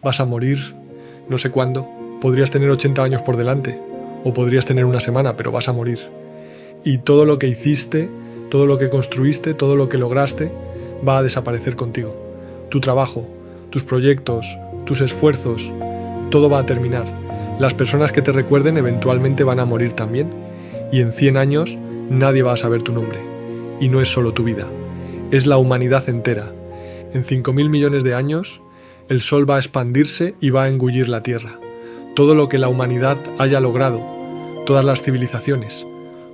Vas a morir, no sé cuándo. Podrías tener 80 años por delante, o podrías tener una semana, pero vas a morir. Y todo lo que hiciste, todo lo que construiste, todo lo que lograste, va a desaparecer contigo. Tu trabajo, tus proyectos, tus esfuerzos, todo va a terminar. Las personas que te recuerden eventualmente van a morir también, y en 100 años nadie va a saber tu nombre. Y no es solo tu vida, es la humanidad entera. En 5.000 millones de años, el Sol va a expandirse y va a engullir la Tierra. Todo lo que la humanidad haya logrado, todas las civilizaciones,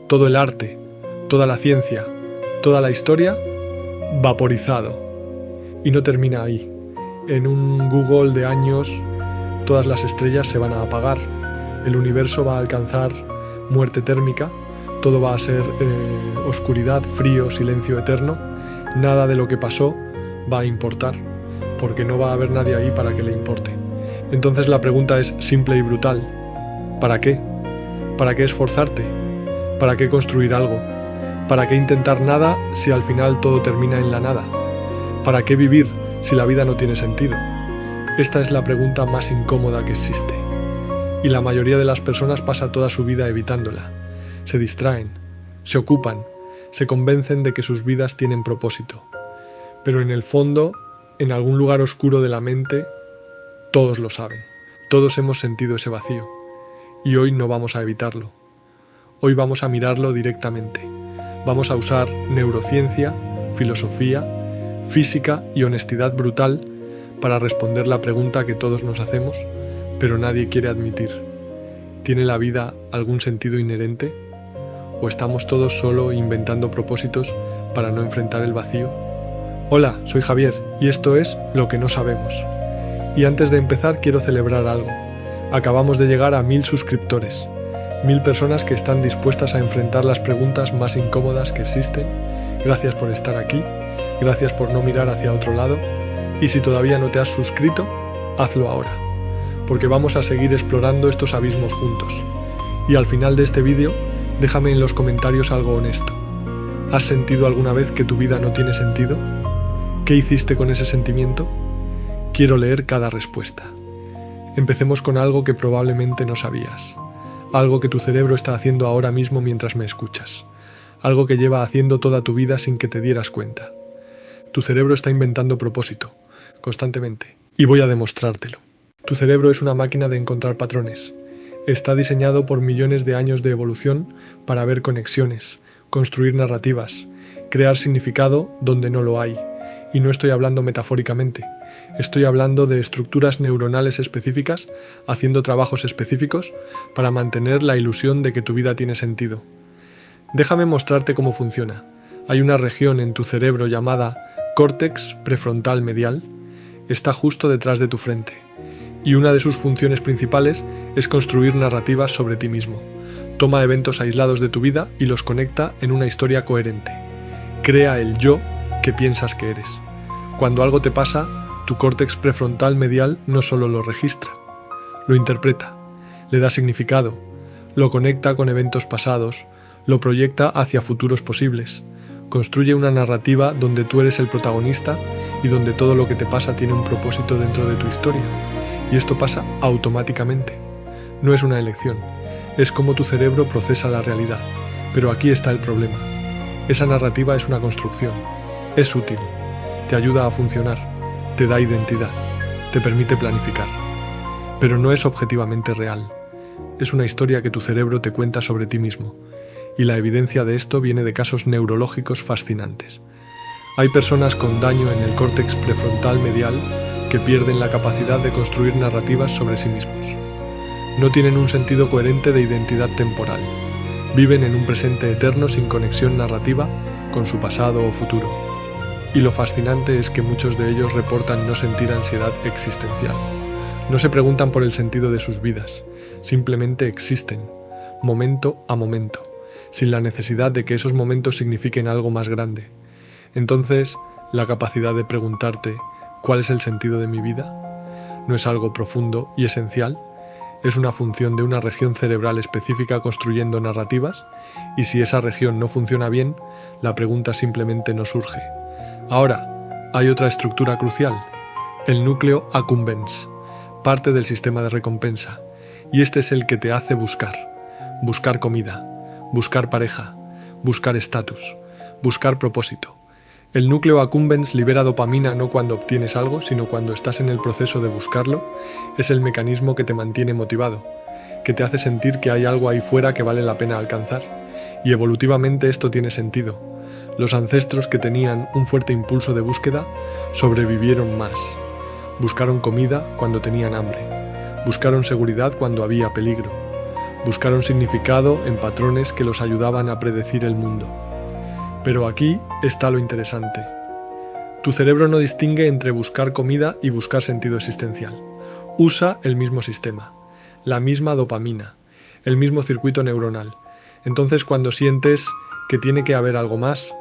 todo el arte, toda la ciencia, toda la historia, vaporizado. Y no termina ahí. En un Google de años, todas las estrellas se van a apagar. El universo va a alcanzar muerte térmica. Todo va a ser oscuridad, frío, silencio eterno. Nada de lo que pasó va a importar, porque no va a haber nadie ahí para que le importe. Entonces la pregunta es simple y brutal. ¿Para qué? ¿Para qué esforzarte? ¿Para qué construir algo? ¿Para qué intentar nada si al final todo termina en la nada? ¿Para qué vivir si la vida no tiene sentido? Esta es la pregunta más incómoda que existe. Y la mayoría de las personas pasa toda su vida evitándola. Se distraen, se ocupan, se convencen de que sus vidas tienen propósito. Pero en el fondo, en algún lugar oscuro de la mente, todos lo saben. Todos hemos sentido ese vacío. Y hoy no vamos a evitarlo. Hoy vamos a mirarlo directamente. Vamos a usar neurociencia, filosofía, física y honestidad brutal para responder la pregunta que todos nos hacemos, pero nadie quiere admitir. ¿Tiene la vida algún sentido inherente? ¿O estamos todos solo inventando propósitos para no enfrentar el vacío? Hola, soy Javier y esto es Lo que no sabemos. Y antes de empezar quiero celebrar algo. Acabamos de llegar a 1000 suscriptores. 1000 personas que están dispuestas a enfrentar las preguntas más incómodas que existen. Gracias por estar aquí, gracias por no mirar hacia otro lado. Y si todavía no te has suscrito, hazlo ahora, porque vamos a seguir explorando estos abismos juntos. Y al final de este vídeo, déjame en los comentarios algo honesto. ¿Has sentido alguna vez que tu vida no tiene sentido? ¿Qué hiciste con ese sentimiento? Quiero leer cada respuesta. Empecemos con algo que probablemente no sabías. Algo que tu cerebro está haciendo ahora mismo mientras me escuchas. Algo que lleva haciendo toda tu vida sin que te dieras cuenta. Tu cerebro está inventando propósito, constantemente. Y voy a demostrártelo. Tu cerebro es una máquina de encontrar patrones. Está diseñado por millones de años de evolución para ver conexiones, construir narrativas, crear significado donde no lo hay. Y no estoy hablando metafóricamente. Estoy hablando de estructuras neuronales específicas haciendo trabajos específicos para mantener la ilusión de que tu vida tiene sentido. Déjame mostrarte cómo funciona. Hay una región en tu cerebro llamada córtex prefrontal medial. Está justo detrás de tu frente. Y una de sus funciones principales es construir narrativas sobre ti mismo. Toma eventos aislados de tu vida y los conecta en una historia coherente. Crea el yo que piensas que eres. Cuando algo te pasa, tu córtex prefrontal medial no solo lo registra, lo interpreta, le da significado, lo conecta con eventos pasados, lo proyecta hacia futuros posibles, construye una narrativa donde tú eres el protagonista y donde todo lo que te pasa tiene un propósito dentro de tu historia. Y esto pasa automáticamente. No es una elección, es como tu cerebro procesa la realidad. Pero aquí está el problema. Esa narrativa es una construcción, es útil, te ayuda a funcionar. Te da identidad, te permite planificar, pero no es objetivamente real. Es una historia que tu cerebro te cuenta sobre ti mismo, y la evidencia de esto viene de casos neurológicos fascinantes. Hay personas con daño en el córtex prefrontal medial que pierden la capacidad de construir narrativas sobre sí mismos. No tienen un sentido coherente de identidad temporal. Viven en un presente eterno sin conexión narrativa con su pasado o futuro. Y lo fascinante es que muchos de ellos reportan no sentir ansiedad existencial. No se preguntan por el sentido de sus vidas, simplemente existen, momento a momento, sin la necesidad de que esos momentos signifiquen algo más grande. Entonces, la capacidad de preguntarte ¿cuál es el sentido de mi vida? No es algo profundo y esencial, es una función de una región cerebral específica construyendo narrativas, y si esa región no funciona bien, la pregunta simplemente no surge. Ahora, hay otra estructura crucial, el núcleo accumbens. parte del sistema de recompensa, y este es el que te hace buscar. Buscar comida, buscar pareja, buscar estatus, buscar propósito. El núcleo accumbens libera dopamina no cuando obtienes algo, sino cuando estás en el proceso de buscarlo. Es el mecanismo que te mantiene motivado, que te hace sentir que hay algo ahí fuera que vale la pena alcanzar. Y evolutivamente esto tiene sentido. Los ancestros que tenían un fuerte impulso de búsqueda sobrevivieron más. Buscaron comida cuando tenían hambre. Buscaron seguridad cuando había peligro. Buscaron significado en patrones que los ayudaban a predecir el mundo. Pero aquí está lo interesante. Tu cerebro no distingue entre buscar comida y buscar sentido existencial. Usa el mismo sistema, la misma dopamina, el mismo circuito neuronal. Entonces, cuando sientes que tiene que haber algo más,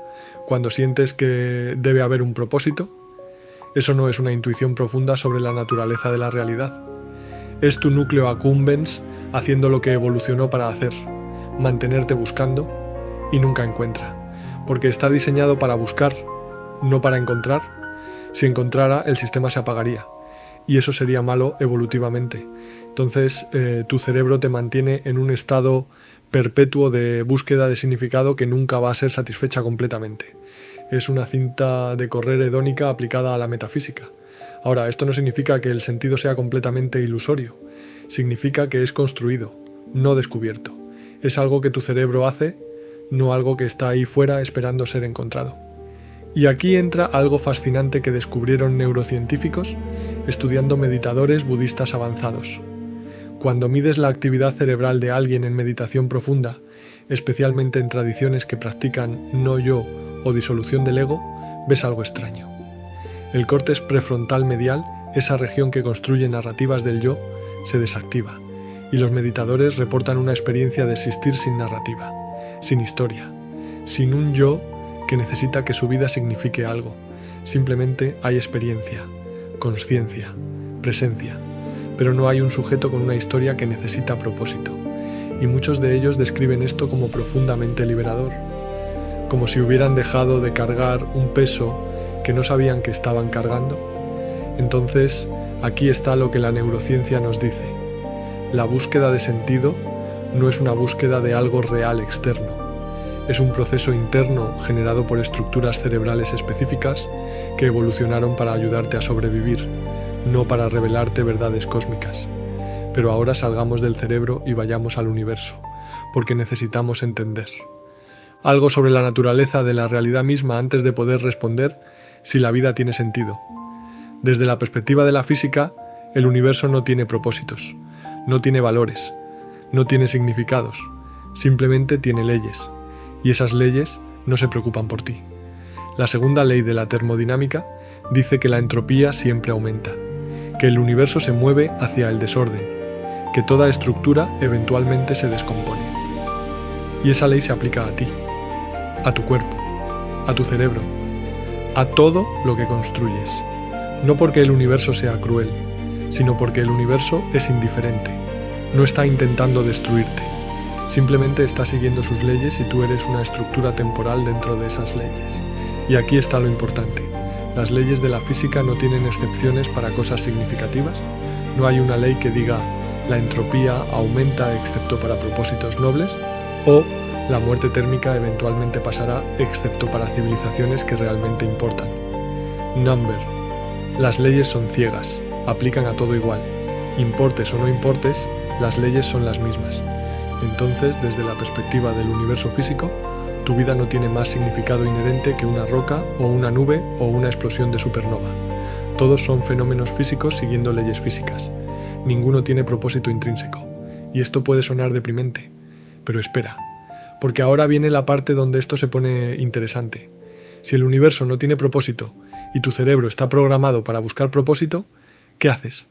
cuando sientes que debe haber un propósito, eso no es una intuición profunda sobre la naturaleza de la realidad. Es tu núcleo accumbens haciendo lo que evolucionó para hacer, mantenerte buscando y nunca encuentra. Porque está diseñado para buscar, no para encontrar. Si encontrara, el sistema se apagaría, y eso sería malo evolutivamente. Entonces, tu cerebro te mantiene en un estado perpetuo de búsqueda de significado que nunca va a ser satisfecha completamente. Es una cinta de correr hedónica aplicada a la metafísica. Ahora, esto no significa que el sentido sea completamente ilusorio. Significa que es construido, no descubierto. Es algo que tu cerebro hace, no algo que está ahí fuera esperando ser encontrado. Y aquí entra algo fascinante que descubrieron neurocientíficos estudiando meditadores budistas avanzados. Cuando mides la actividad cerebral de alguien en meditación profunda, especialmente en tradiciones que practican no yo o disolución del ego, ves algo extraño. El córtex prefrontal medial, esa región que construye narrativas del yo, se desactiva, y los meditadores reportan una experiencia de existir sin narrativa, sin historia, sin un yo que necesita que su vida signifique algo. Simplemente hay experiencia, consciencia, presencia, pero no hay un sujeto con una historia que necesita propósito. Y muchos de ellos describen esto como profundamente liberador, como si hubieran dejado de cargar un peso que no sabían que estaban cargando. Entonces, aquí está lo que la neurociencia nos dice. La búsqueda de sentido no es una búsqueda de algo real externo. Es un proceso interno generado por estructuras cerebrales específicas que evolucionaron para ayudarte a sobrevivir, no para revelarte verdades cósmicas. Pero ahora salgamos del cerebro y vayamos al universo, porque necesitamos entender algo sobre la naturaleza de la realidad misma antes de poder responder si la vida tiene sentido. Desde la perspectiva de la física, el universo no tiene propósitos, no tiene valores, no tiene significados, simplemente tiene leyes. Y esas leyes no se preocupan por ti. La segunda ley de la termodinámica dice que la entropía siempre aumenta, que el universo se mueve hacia el desorden, que toda estructura eventualmente se descompone. Y esa ley se aplica a ti, a tu cuerpo, a tu cerebro, a todo lo que construyes. No porque el universo sea cruel, sino porque el universo es indiferente, no está intentando destruirte. Simplemente está siguiendo sus leyes y tú eres una estructura temporal dentro de esas leyes. Y aquí está lo importante. Las leyes de la física no tienen excepciones para cosas significativas. No hay una ley que diga la entropía aumenta excepto para propósitos nobles o la muerte térmica eventualmente pasará excepto para civilizaciones que realmente importan. Number. Las leyes son ciegas, aplican a todo igual. Importes o no importes, las leyes son las mismas. Entonces, desde la perspectiva del universo físico, tu vida no tiene más significado inherente que una roca o una nube o una explosión de supernova. Todos son fenómenos físicos siguiendo leyes físicas. Ninguno tiene propósito intrínseco. Y esto puede sonar deprimente. Pero espera, porque ahora viene la parte donde esto se pone interesante. Si el universo no tiene propósito y tu cerebro está programado para buscar propósito, ¿qué haces?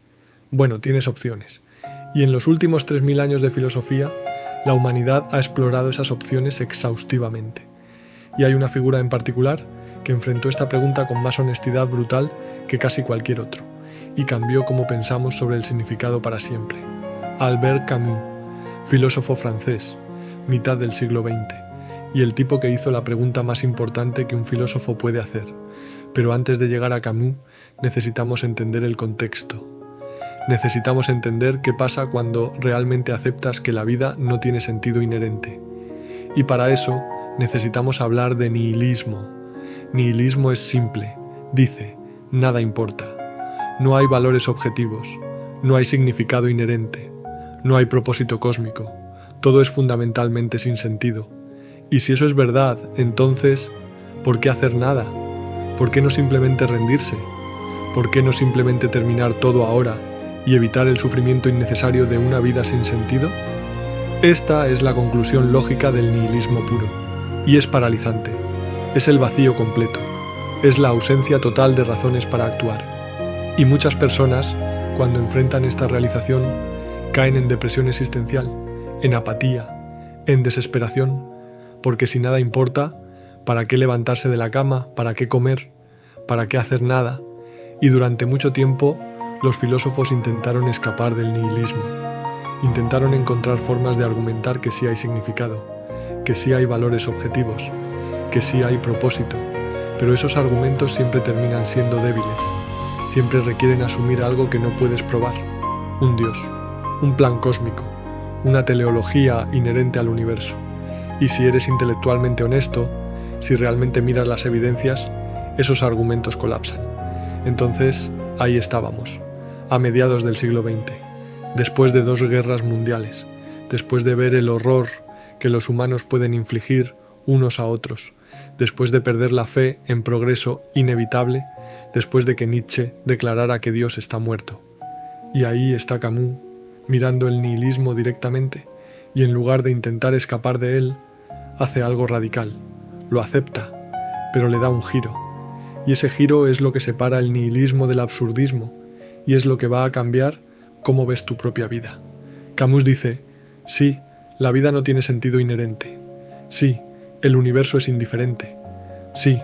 Bueno, tienes opciones. Y en los últimos 3000 años de filosofía, la humanidad ha explorado esas opciones exhaustivamente. Y hay una figura en particular que enfrentó esta pregunta con más honestidad brutal que casi cualquier otro, y cambió cómo pensamos sobre el significado para siempre. Albert Camus, filósofo francés, mitad del siglo XX, y el tipo que hizo la pregunta más importante que un filósofo puede hacer. Pero antes de llegar a Camus, necesitamos entender el contexto. Necesitamos entender qué pasa cuando realmente aceptas que la vida no tiene sentido inherente. Y para eso necesitamos hablar de nihilismo. Nihilismo es simple. Dice, nada importa. No hay valores objetivos. No hay significado inherente. No hay propósito cósmico. Todo es fundamentalmente sin sentido. Y si eso es verdad, entonces, ¿por qué hacer nada? ¿Por qué no simplemente rendirse? ¿Por qué no simplemente terminar todo ahora y evitar el sufrimiento innecesario de una vida sin sentido? Esta es la conclusión lógica del nihilismo puro, y es paralizante. Es el vacío completo. Es la ausencia total de razones para actuar. Y muchas personas, cuando enfrentan esta realización, caen en depresión existencial, en apatía, en desesperación, porque si nada importa, ¿para qué levantarse de la cama? ¿Para qué comer? ¿Para qué hacer nada? Y durante mucho tiempo, los filósofos intentaron escapar del nihilismo. Intentaron encontrar formas de argumentar que sí hay significado, que sí hay valores objetivos, que sí hay propósito, pero esos argumentos siempre terminan siendo débiles. Siempre requieren asumir algo que no puedes probar. Un Dios, un plan cósmico, una teleología inherente al universo. Y si eres intelectualmente honesto, si realmente miras las evidencias, esos argumentos colapsan. Entonces, ahí estábamos, a mediados del siglo XX, después de 2 guerras mundiales, después de ver el horror que los humanos pueden infligir unos a otros, después de perder la fe en progreso inevitable, después de que Nietzsche declarara que Dios está muerto. Y ahí está Camus, mirando el nihilismo directamente, y en lugar de intentar escapar de él, hace algo radical, lo acepta, pero le da un giro. Y ese giro es lo que separa el nihilismo del absurdismo, y es lo que va a cambiar cómo ves tu propia vida. Camus dice, sí, la vida no tiene sentido inherente. Sí, el universo es indiferente. Sí,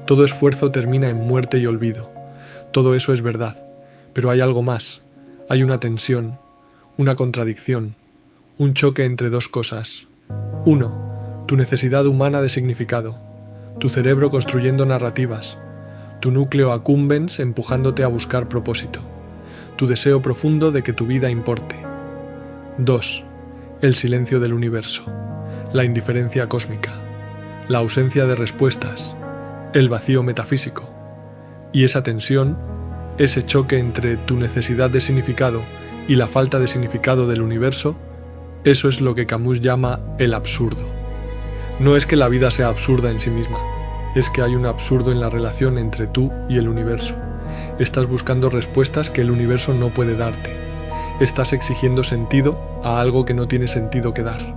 todo esfuerzo termina en muerte y olvido. Todo eso es verdad, pero hay algo más. Hay una tensión, una contradicción, un choque entre 2 cosas. 1. Tu necesidad humana de significado, tu cerebro construyendo narrativas, tu núcleo accumbens empujándote a buscar propósito, tu deseo profundo de que tu vida importe. 2. El silencio del universo, la indiferencia cósmica, la ausencia de respuestas, el vacío metafísico. Y esa tensión, ese choque entre tu necesidad de significado y la falta de significado del universo, eso es lo que Camus llama el absurdo. No es que la vida sea absurda en sí misma, es que hay un absurdo en la relación entre tú y el universo. Estás buscando respuestas que el universo no puede darte. Estás exigiendo sentido a algo que no tiene sentido que dar.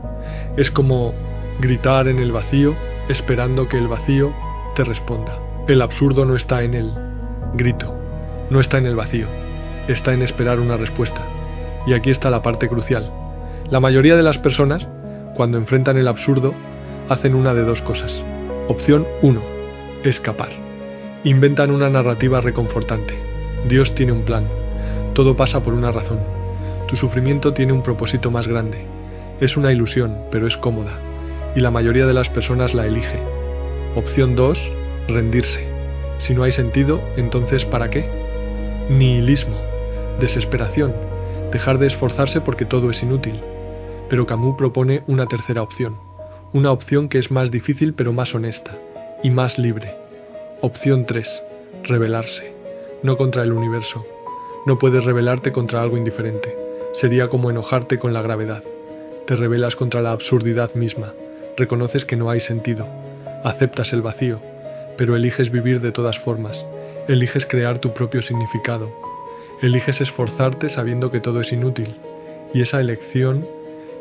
Es como gritar en el vacío, esperando que el vacío te responda. El absurdo no está en el grito, no está en el vacío, está en esperar una respuesta. Y aquí está la parte crucial. La mayoría de las personas, cuando enfrentan el absurdo, hacen una de 2 cosas. Opción 1. Escapar. Inventan una narrativa reconfortante. Dios tiene un plan. Todo pasa por una razón. Tu sufrimiento tiene un propósito más grande. Es una ilusión, pero es cómoda. Y la mayoría de las personas la elige. Opción 2. Rendirse. Si no hay sentido, entonces ¿para qué? Nihilismo. Desesperación. Dejar de esforzarse porque todo es inútil. Pero Camus propone una tercera opción. Una opción que es más difícil pero más honesta y más libre. Opción 3. Rebelarse. No contra el universo. No puedes rebelarte contra algo indiferente. Sería como enojarte con la gravedad. Te rebelas contra la absurdidad misma. Reconoces que no hay sentido. Aceptas el vacío. Pero eliges vivir de todas formas. Eliges crear tu propio significado. Eliges esforzarte sabiendo que todo es inútil. Y esa elección,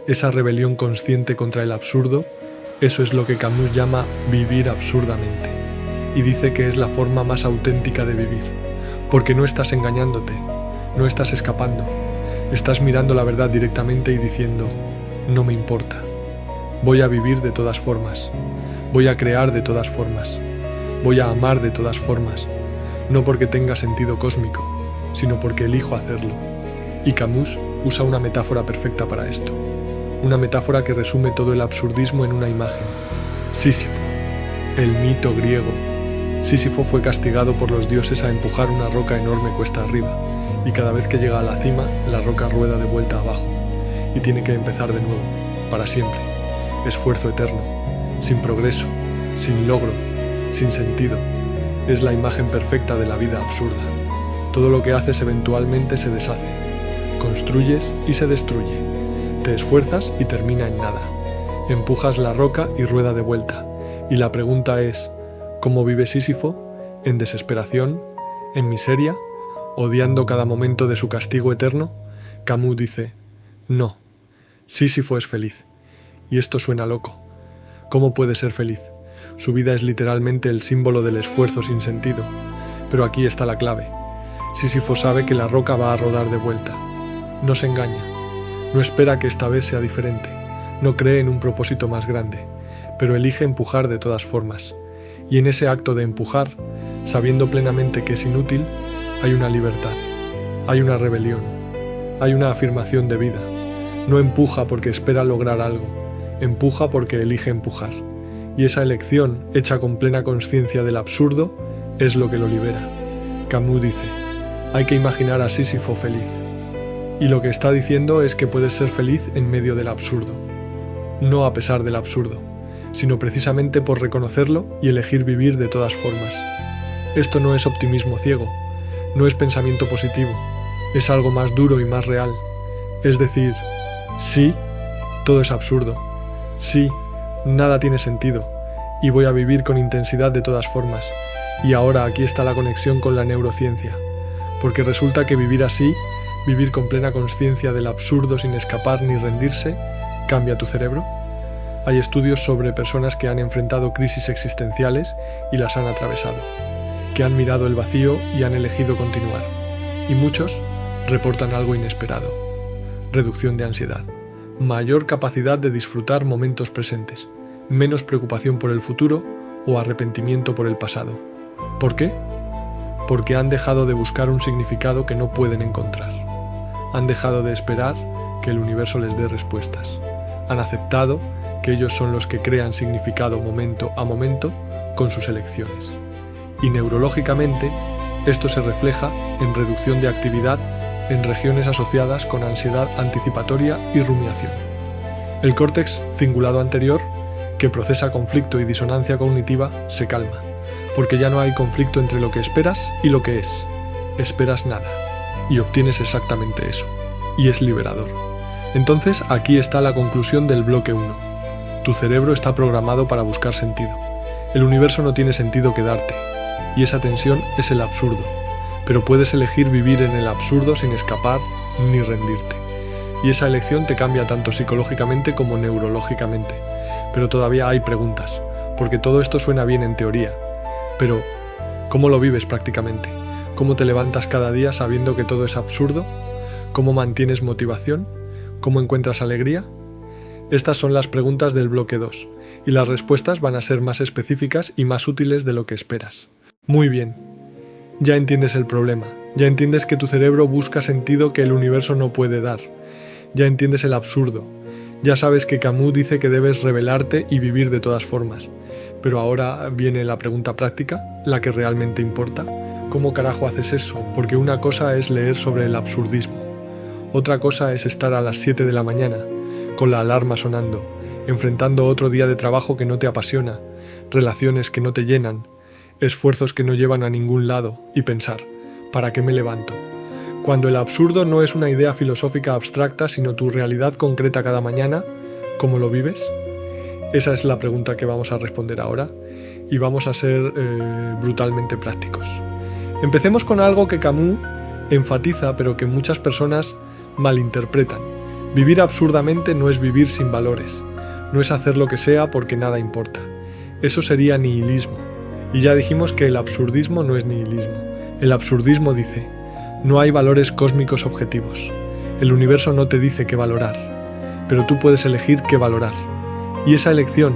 esa rebelión consciente contra el absurdo, eso es lo que Camus llama vivir absurdamente. Y dice que es la forma más auténtica de vivir. Porque no estás engañándote, no estás escapando. Estás mirando la verdad directamente y diciendo, no me importa. Voy a vivir de todas formas. Voy a crear de todas formas. Voy a amar de todas formas. No porque tenga sentido cósmico, sino porque elijo hacerlo. Y Camus usa una metáfora perfecta para esto. Una metáfora que resume todo el absurdismo en una imagen. Sísifo, el mito griego. Sísifo fue castigado por los dioses a empujar una roca enorme cuesta arriba, y cada vez que llega a la cima, la roca rueda de vuelta abajo y tiene que empezar de nuevo, para siempre. Esfuerzo eterno, sin progreso, sin logro, sin sentido. Es la imagen perfecta de la vida absurda. Todo lo que haces eventualmente se deshace. Construyes y se destruye. Te esfuerzas y termina en nada. Empujas la roca y rueda de vuelta. Y la pregunta es, ¿cómo vive Sísifo? ¿En desesperación? ¿En miseria? ¿Odiando cada momento de su castigo eterno? Camus dice, no, Sísifo es feliz. Y esto suena loco. ¿Cómo puede ser feliz? Su vida es literalmente el símbolo del esfuerzo sin sentido. Pero aquí está la clave. Sísifo sabe que la roca va a rodar de vuelta. No se engaña. No espera que esta vez sea diferente. No cree en un propósito más grande. Pero elige empujar de todas formas. Y en ese acto de empujar, sabiendo plenamente que es inútil, hay una libertad. Hay una rebelión. Hay una afirmación de vida. No empuja porque espera lograr algo. Empuja porque elige empujar. Y esa elección, hecha con plena conciencia del absurdo, es lo que lo libera. Camus dice, hay que imaginar a Sísifo feliz. Y lo que está diciendo es que puedes ser feliz en medio del absurdo. No a pesar del absurdo, sino precisamente por reconocerlo y elegir vivir de todas formas. Esto no es optimismo ciego, no es pensamiento positivo, es algo más duro y más real. Es decir, sí, todo es absurdo. Sí, nada tiene sentido, y voy a vivir con intensidad de todas formas. Y ahora aquí está la conexión con la neurociencia, porque resulta que vivir así, vivir con plena conciencia del absurdo sin escapar ni rendirse, cambia tu cerebro. Hay estudios sobre personas que han enfrentado crisis existenciales y las han atravesado, que han mirado el vacío y han elegido continuar, y muchos reportan algo inesperado: reducción de ansiedad, mayor capacidad de disfrutar momentos presentes, menos preocupación por el futuro o arrepentimiento por el pasado. ¿Por qué? Porque han dejado de buscar un significado que no pueden encontrar. Han dejado de esperar que el universo les dé respuestas. Han aceptado que ellos son los que crean significado momento a momento con sus elecciones. Y neurológicamente, esto se refleja en reducción de actividad en regiones asociadas con ansiedad anticipatoria y rumiación. El córtex cingulado anterior, que procesa conflicto y disonancia cognitiva, se calma, porque ya no hay conflicto entre lo que esperas y lo que es. Esperas nada, y obtienes exactamente eso, y es liberador. Entonces, aquí está la conclusión del bloque 1. Tu cerebro está programado para buscar sentido. El universo no tiene sentido que darte, y esa tensión es el absurdo. Pero puedes elegir vivir en el absurdo sin escapar ni rendirte. Y esa elección te cambia tanto psicológicamente como neurológicamente. Pero todavía hay preguntas, porque todo esto suena bien en teoría. Pero, ¿cómo lo vives prácticamente? ¿Cómo te levantas cada día sabiendo que todo es absurdo? ¿Cómo mantienes motivación? ¿Cómo encuentras alegría? Estas son las preguntas del bloque 2, y las respuestas van a ser más específicas y más útiles de lo que esperas. Muy bien. Ya entiendes el problema, ya entiendes que tu cerebro busca sentido que el universo no puede dar, ya entiendes el absurdo, ya sabes que Camus dice que debes rebelarte y vivir de todas formas. Pero ahora viene la pregunta práctica, la que realmente importa. ¿Cómo carajo haces eso? Porque una cosa es leer sobre el absurdismo, otra cosa es estar a las 7 de la mañana, con la alarma sonando, enfrentando otro día de trabajo que no te apasiona, relaciones que no te llenan, esfuerzos que no llevan a ningún lado, y pensar, ¿para qué me levanto? Cuando el absurdo no es una idea filosófica abstracta, sino tu realidad concreta cada mañana, ¿cómo lo vives? Esa es la pregunta que vamos a responder ahora, y vamos a ser brutalmente prácticos. Empecemos con algo que Camus enfatiza, pero que muchas personas malinterpretan. Vivir absurdamente no es vivir sin valores, no es hacer lo que sea porque nada importa. Eso sería nihilismo. Y ya dijimos que el absurdismo no es nihilismo. El absurdismo dice, no hay valores cósmicos objetivos. El universo no te dice qué valorar, pero tú puedes elegir qué valorar. Y esa elección,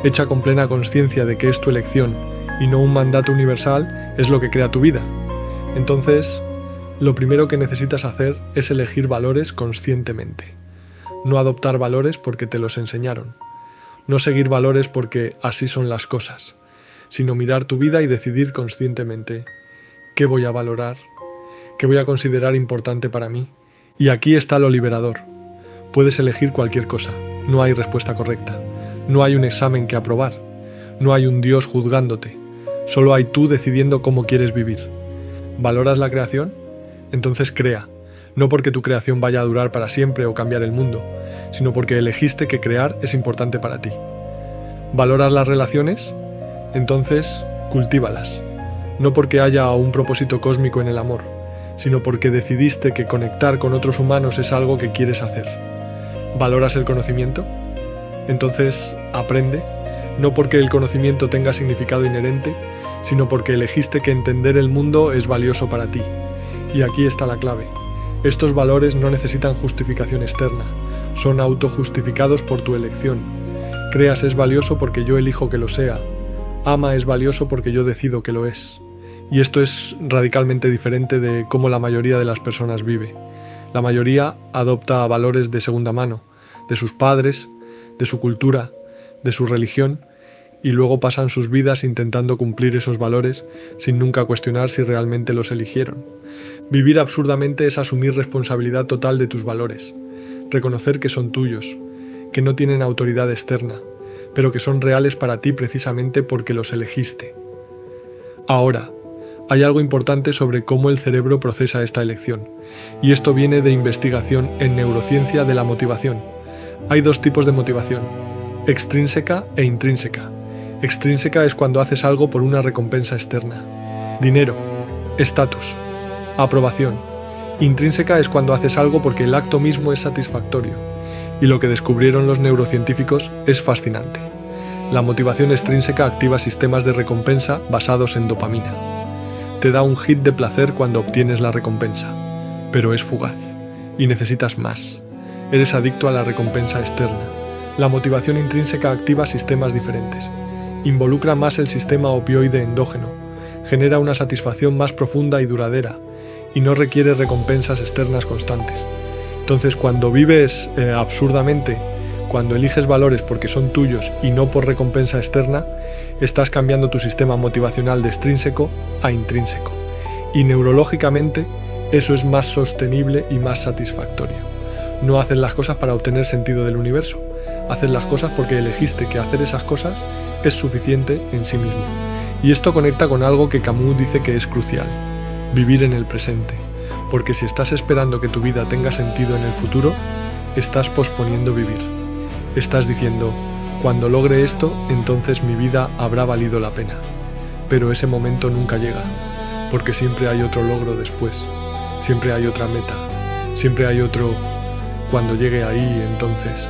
hecha con plena conciencia de que es tu elección y no un mandato universal, es lo que crea tu vida. Entonces, lo primero que necesitas hacer es elegir valores conscientemente. No adoptar valores porque te los enseñaron. No seguir valores porque así son las cosas, sino mirar tu vida y decidir conscientemente qué voy a valorar, ¿Qué voy a considerar importante para mí? Y aquí está lo liberador. Puedes elegir cualquier cosa. No hay respuesta correcta. No hay un examen que aprobar. No hay un Dios juzgándote. Solo hay tú decidiendo cómo quieres vivir. ¿Valoras la creación? Entonces crea. No porque tu creación vaya a durar para siempre o cambiar el mundo, sino porque elegiste que crear es importante para ti. ¿Valoras las relaciones? Entonces, cultívalas. No porque haya un propósito cósmico en el amor, sino porque decidiste que conectar con otros humanos es algo que quieres hacer. ¿Valoras el conocimiento? Entonces, aprende, no porque el conocimiento tenga significado inherente, sino porque elegiste que entender el mundo es valioso para ti. Y aquí está la clave. Estos valores no necesitan justificación externa, son autojustificados por tu elección. Creas es valioso porque yo elijo que lo sea. Ama es valioso porque yo decido que lo es. Y esto es radicalmente diferente de cómo la mayoría de las personas vive. La mayoría adopta valores de segunda mano, de sus padres, de su cultura, de su religión, y luego pasan sus vidas intentando cumplir esos valores sin nunca cuestionar si realmente los eligieron. Vivir absurdamente es asumir responsabilidad total de tus valores, reconocer que son tuyos, que no tienen autoridad externa, pero que son reales para ti precisamente porque los elegiste. Ahora, hay algo importante sobre cómo el cerebro procesa esta elección, y esto viene de investigación en neurociencia de la motivación. Hay dos tipos de motivación, extrínseca e intrínseca. Extrínseca es cuando haces algo por una recompensa externa. Dinero, estatus, aprobación. Intrínseca es cuando haces algo porque el acto mismo es satisfactorio. Y lo que descubrieron los neurocientíficos es fascinante. La motivación extrínseca activa sistemas de recompensa basados en dopamina. Te da un hit de placer cuando obtienes la recompensa, pero es fugaz y necesitas más. Eres adicto a la recompensa externa. La motivación intrínseca activa sistemas diferentes. Involucra más el sistema opioide endógeno, genera una satisfacción más profunda y duradera, y no requiere recompensas externas constantes. Entonces, cuando vives absurdamente, cuando eliges valores porque son tuyos y no por recompensa externa, estás cambiando tu sistema motivacional de extrínseco a intrínseco. Y neurológicamente, eso es más sostenible y más satisfactorio. No haces las cosas para obtener sentido del universo, haces las cosas porque elegiste que hacer esas cosas es suficiente en sí mismo. Y esto conecta con algo que Camus dice que es crucial: vivir en el presente. Porque si estás esperando que tu vida tenga sentido en el futuro, estás posponiendo vivir. Estás diciendo, cuando logre esto, entonces mi vida habrá valido la pena. Pero ese momento nunca llega, porque siempre hay otro logro después, siempre hay otra meta, siempre hay otro cuando llegue ahí, entonces.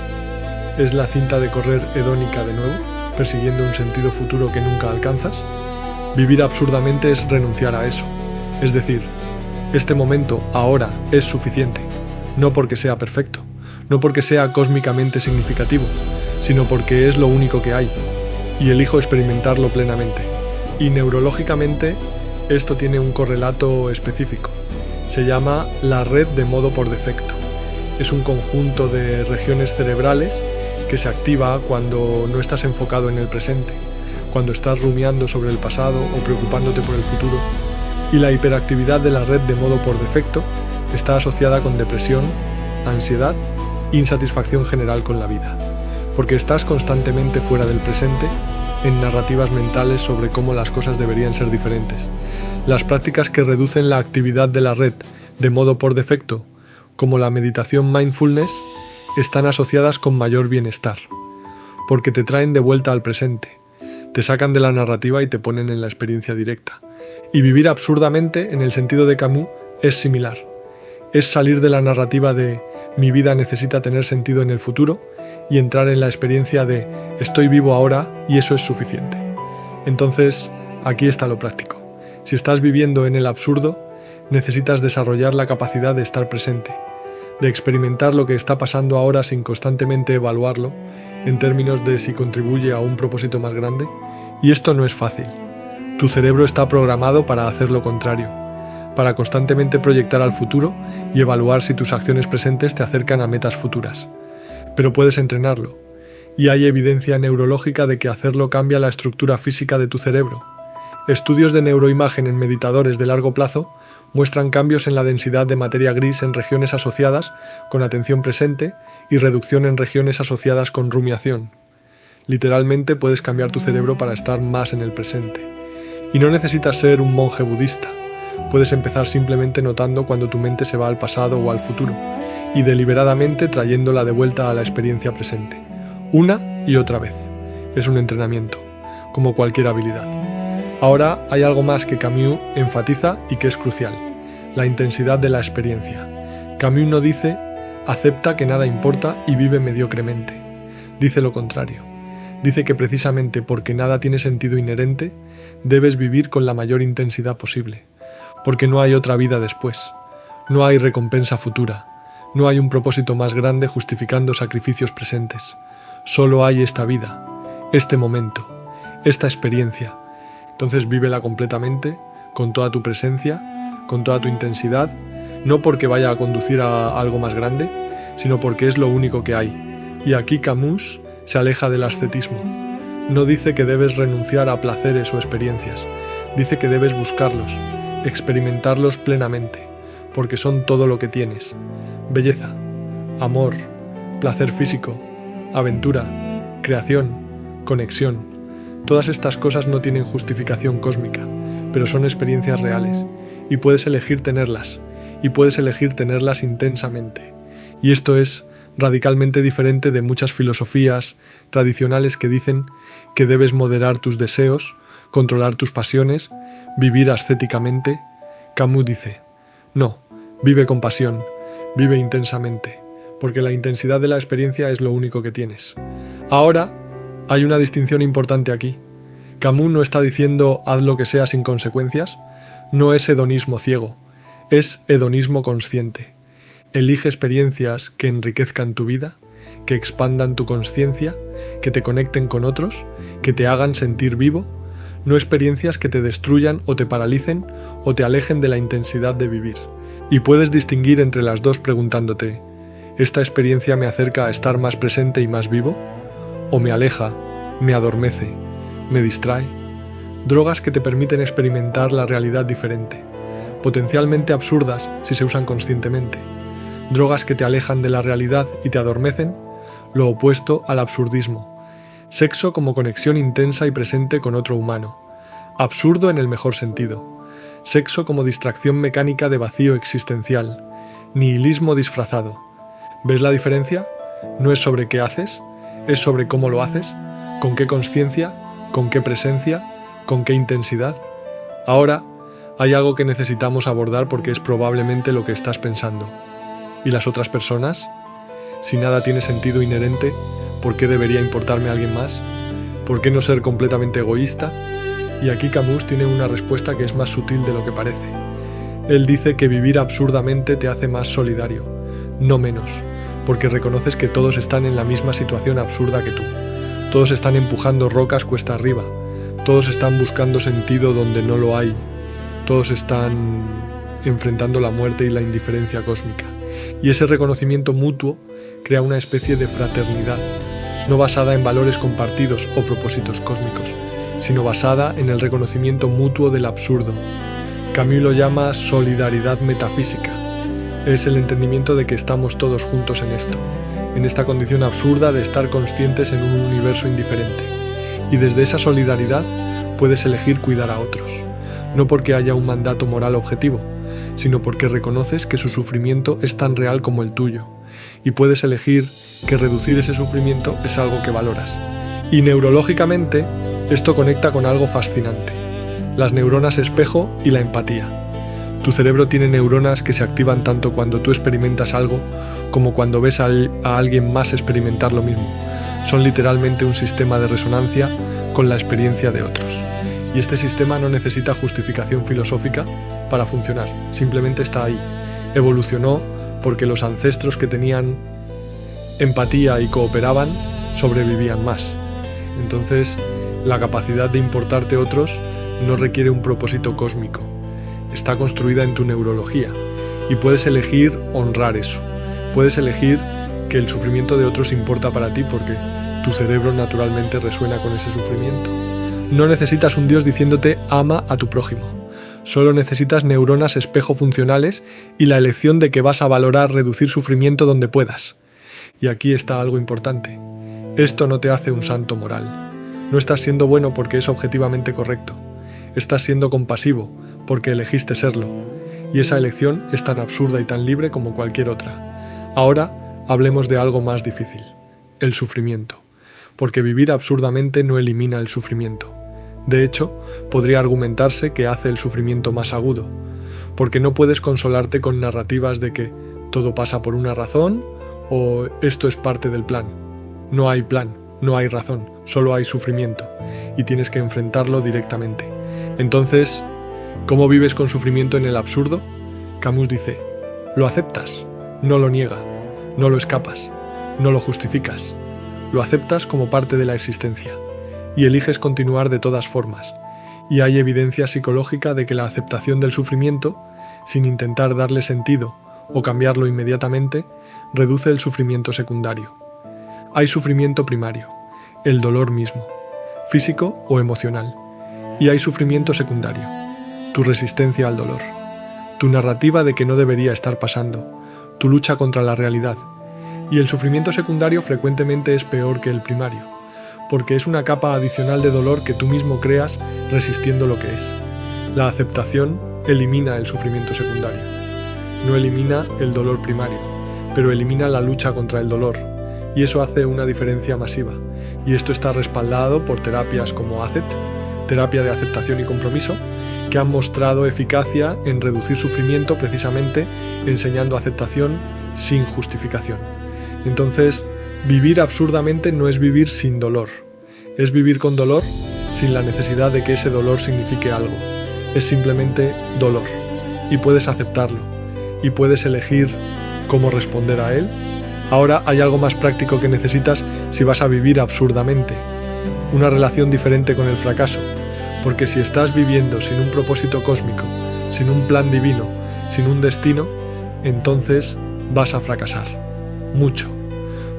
¿Es la cinta de correr hedónica de nuevo, persiguiendo un sentido futuro que nunca alcanzas? Vivir absurdamente es renunciar a eso. Es decir, este momento, ahora, es suficiente, no porque sea perfecto, no porque sea cósmicamente significativo, sino porque es lo único que hay, y elijo experimentarlo plenamente. Y neurológicamente, esto tiene un correlato específico. Se llama la red de modo por defecto. Es un conjunto de regiones cerebrales que se activa cuando no estás enfocado en el presente, cuando estás rumiando sobre el pasado o preocupándote por el futuro. Y la hiperactividad de la red de modo por defecto está asociada con depresión, ansiedad e insatisfacción general con la vida, porque estás constantemente fuera del presente en narrativas mentales sobre cómo las cosas deberían ser diferentes. Las prácticas que reducen la actividad de la red de modo por defecto, como la meditación mindfulness, están asociadas con mayor bienestar, porque te traen de vuelta al presente, te sacan de la narrativa y te ponen en la experiencia directa. Y vivir absurdamente, en el sentido de Camus, es similar. Es salir de la narrativa de mi vida necesita tener sentido en el futuro y entrar en la experiencia de estoy vivo ahora y eso es suficiente. Entonces, aquí está lo práctico. Si estás viviendo en el absurdo, necesitas desarrollar la capacidad de estar presente, de experimentar lo que está pasando ahora sin constantemente evaluarlo en términos de si contribuye a un propósito más grande. Y esto no es fácil. Tu cerebro está programado para hacer lo contrario, para constantemente proyectar al futuro y evaluar si tus acciones presentes te acercan a metas futuras. Pero puedes entrenarlo, y hay evidencia neurológica de que hacerlo cambia la estructura física de tu cerebro. Estudios de neuroimagen en meditadores de largo plazo muestran cambios en la densidad de materia gris en regiones asociadas con atención presente y reducción en regiones asociadas con rumiación. Literalmente puedes cambiar tu cerebro para estar más en el presente. Y no necesitas ser un monje budista. Puedes empezar simplemente notando cuando tu mente se va al pasado o al futuro y deliberadamente trayéndola de vuelta a la experiencia presente. Una y otra vez. Es un entrenamiento, como cualquier habilidad. Ahora hay algo más que Camus enfatiza y que es crucial: la intensidad de la experiencia. Camus no dice acepta que nada importa y vive mediocremente. Dice lo contrario. Dice que precisamente porque nada tiene sentido inherente, debes vivir con la mayor intensidad posible, porque no hay otra vida después, no hay recompensa futura, no hay un propósito más grande justificando sacrificios presentes. Solo hay esta vida, este momento, esta experiencia. Entonces vívela completamente, con toda tu presencia, con toda tu intensidad, no porque vaya a conducir a algo más grande, sino porque es lo único que hay. Y aquí Camus se aleja del ascetismo. No dice que debes renunciar a placeres o experiencias, dice que debes buscarlos, experimentarlos plenamente, porque son todo lo que tienes: belleza, amor, placer físico, aventura, creación, conexión. Todas estas cosas no tienen justificación cósmica, pero son experiencias reales, y puedes elegir tenerlas, y puedes elegir tenerlas intensamente. Y esto es radicalmente diferente de muchas filosofías tradicionales que dicen que debes moderar tus deseos, controlar tus pasiones, vivir ascéticamente. Camus dice: no, vive con pasión, vive intensamente, porque la intensidad de la experiencia es lo único que tienes. Ahora, hay una distinción importante aquí. Camus no está diciendo haz lo que sea sin consecuencias, no es hedonismo ciego, es hedonismo consciente. Elige experiencias que enriquezcan tu vida, que expandan tu consciencia, que te conecten con otros, que te hagan sentir vivo, no experiencias que te destruyan o te paralicen o te alejen de la intensidad de vivir. Y puedes distinguir entre las dos preguntándote: ¿esta experiencia me acerca a estar más presente y más vivo? ¿O me aleja, me adormece, me distrae? Drogas que te permiten experimentar la realidad diferente, potencialmente absurdas si se usan conscientemente. Drogas que te alejan de la realidad y te adormecen, lo opuesto al absurdismo. Sexo como conexión intensa y presente con otro humano. Absurdo en el mejor sentido. Sexo como distracción mecánica de vacío existencial. Nihilismo disfrazado. ¿Ves la diferencia? No es sobre qué haces, es sobre cómo lo haces, con qué consciencia, con qué presencia, con qué intensidad. Ahora, hay algo que necesitamos abordar porque es probablemente lo que estás pensando. ¿Y las otras personas? Si nada tiene sentido inherente, ¿por qué debería importarme alguien más? ¿Por qué no ser completamente egoísta? Y aquí Camus tiene una respuesta que es más sutil de lo que parece. Él dice que vivir absurdamente te hace más solidario, no menos, porque reconoces que todos están en la misma situación absurda que tú. Todos están empujando rocas cuesta arriba, todos están buscando sentido donde no lo hay, todos están enfrentando la muerte y la indiferencia cósmica. Y ese reconocimiento mutuo crea una especie de fraternidad, no basada en valores compartidos o propósitos cósmicos, sino basada en el reconocimiento mutuo del absurdo. Camus lo llama solidaridad metafísica. Es el entendimiento de que estamos todos juntos en esto, en esta condición absurda de estar conscientes en un universo indiferente. Y desde esa solidaridad puedes elegir cuidar a otros, no porque haya un mandato moral objetivo, sino porque reconoces que su sufrimiento es tan real como el tuyo, y puedes elegir que reducir ese sufrimiento es algo que valoras. Y neurológicamente, esto conecta con algo fascinante: las neuronas espejo y la empatía. Tu cerebro tiene neuronas que se activan tanto cuando tú experimentas algo como cuando ves a alguien más experimentar lo mismo. Son literalmente un sistema de resonancia con la experiencia de otros. Y este sistema no necesita justificación filosófica para funcionar, simplemente está ahí. Evolucionó porque los ancestros que tenían empatía y cooperaban sobrevivían más. Entonces, la capacidad de importarte otros no requiere un propósito cósmico. Está construida en tu neurología y puedes elegir honrar eso. Puedes elegir que el sufrimiento de otros importa para ti porque tu cerebro naturalmente resuena con ese sufrimiento. No necesitas un Dios diciéndote ama a tu prójimo. Solo necesitas neuronas espejo funcionales y la elección de que vas a valorar reducir sufrimiento donde puedas. Y aquí está algo importante. Esto no te hace un santo moral. No estás siendo bueno porque es objetivamente correcto. Estás siendo compasivo porque elegiste serlo. Y esa elección es tan absurda y tan libre como cualquier otra. Ahora hablemos de algo más difícil, el sufrimiento. Porque vivir absurdamente no elimina el sufrimiento. De hecho, podría argumentarse que hace el sufrimiento más agudo, porque no puedes consolarte con narrativas de que todo pasa por una razón o esto es parte del plan. No hay plan, no hay razón, solo hay sufrimiento, y tienes que enfrentarlo directamente. Entonces, ¿cómo vives con sufrimiento en el absurdo? Camus dice, lo aceptas, no lo niega, no lo escapas, no lo justificas, lo aceptas como parte de la existencia. Y eliges continuar de todas formas, y hay evidencia psicológica de que la aceptación del sufrimiento, sin intentar darle sentido o cambiarlo inmediatamente, reduce el sufrimiento secundario. Hay sufrimiento primario, el dolor mismo, físico o emocional, y hay sufrimiento secundario, tu resistencia al dolor, tu narrativa de que no debería estar pasando, tu lucha contra la realidad, y el sufrimiento secundario frecuentemente es peor que el primario, porque es una capa adicional de dolor que tú mismo creas resistiendo lo que es. La aceptación elimina el sufrimiento secundario. No elimina el dolor primario, pero elimina la lucha contra el dolor, y eso hace una diferencia masiva. Y esto está respaldado por terapias como ACET, terapia de aceptación y compromiso, que han mostrado eficacia en reducir sufrimiento precisamente enseñando aceptación sin justificación. Entonces, vivir absurdamente no es vivir sin dolor, es vivir con dolor sin la necesidad de que ese dolor signifique algo. Es simplemente dolor, y puedes aceptarlo, y puedes elegir cómo responder a él. Ahora hay algo más práctico que necesitas si vas a vivir absurdamente, una relación diferente con el fracaso, porque si estás viviendo sin un propósito cósmico, sin un plan divino, sin un destino, entonces vas a fracasar, mucho.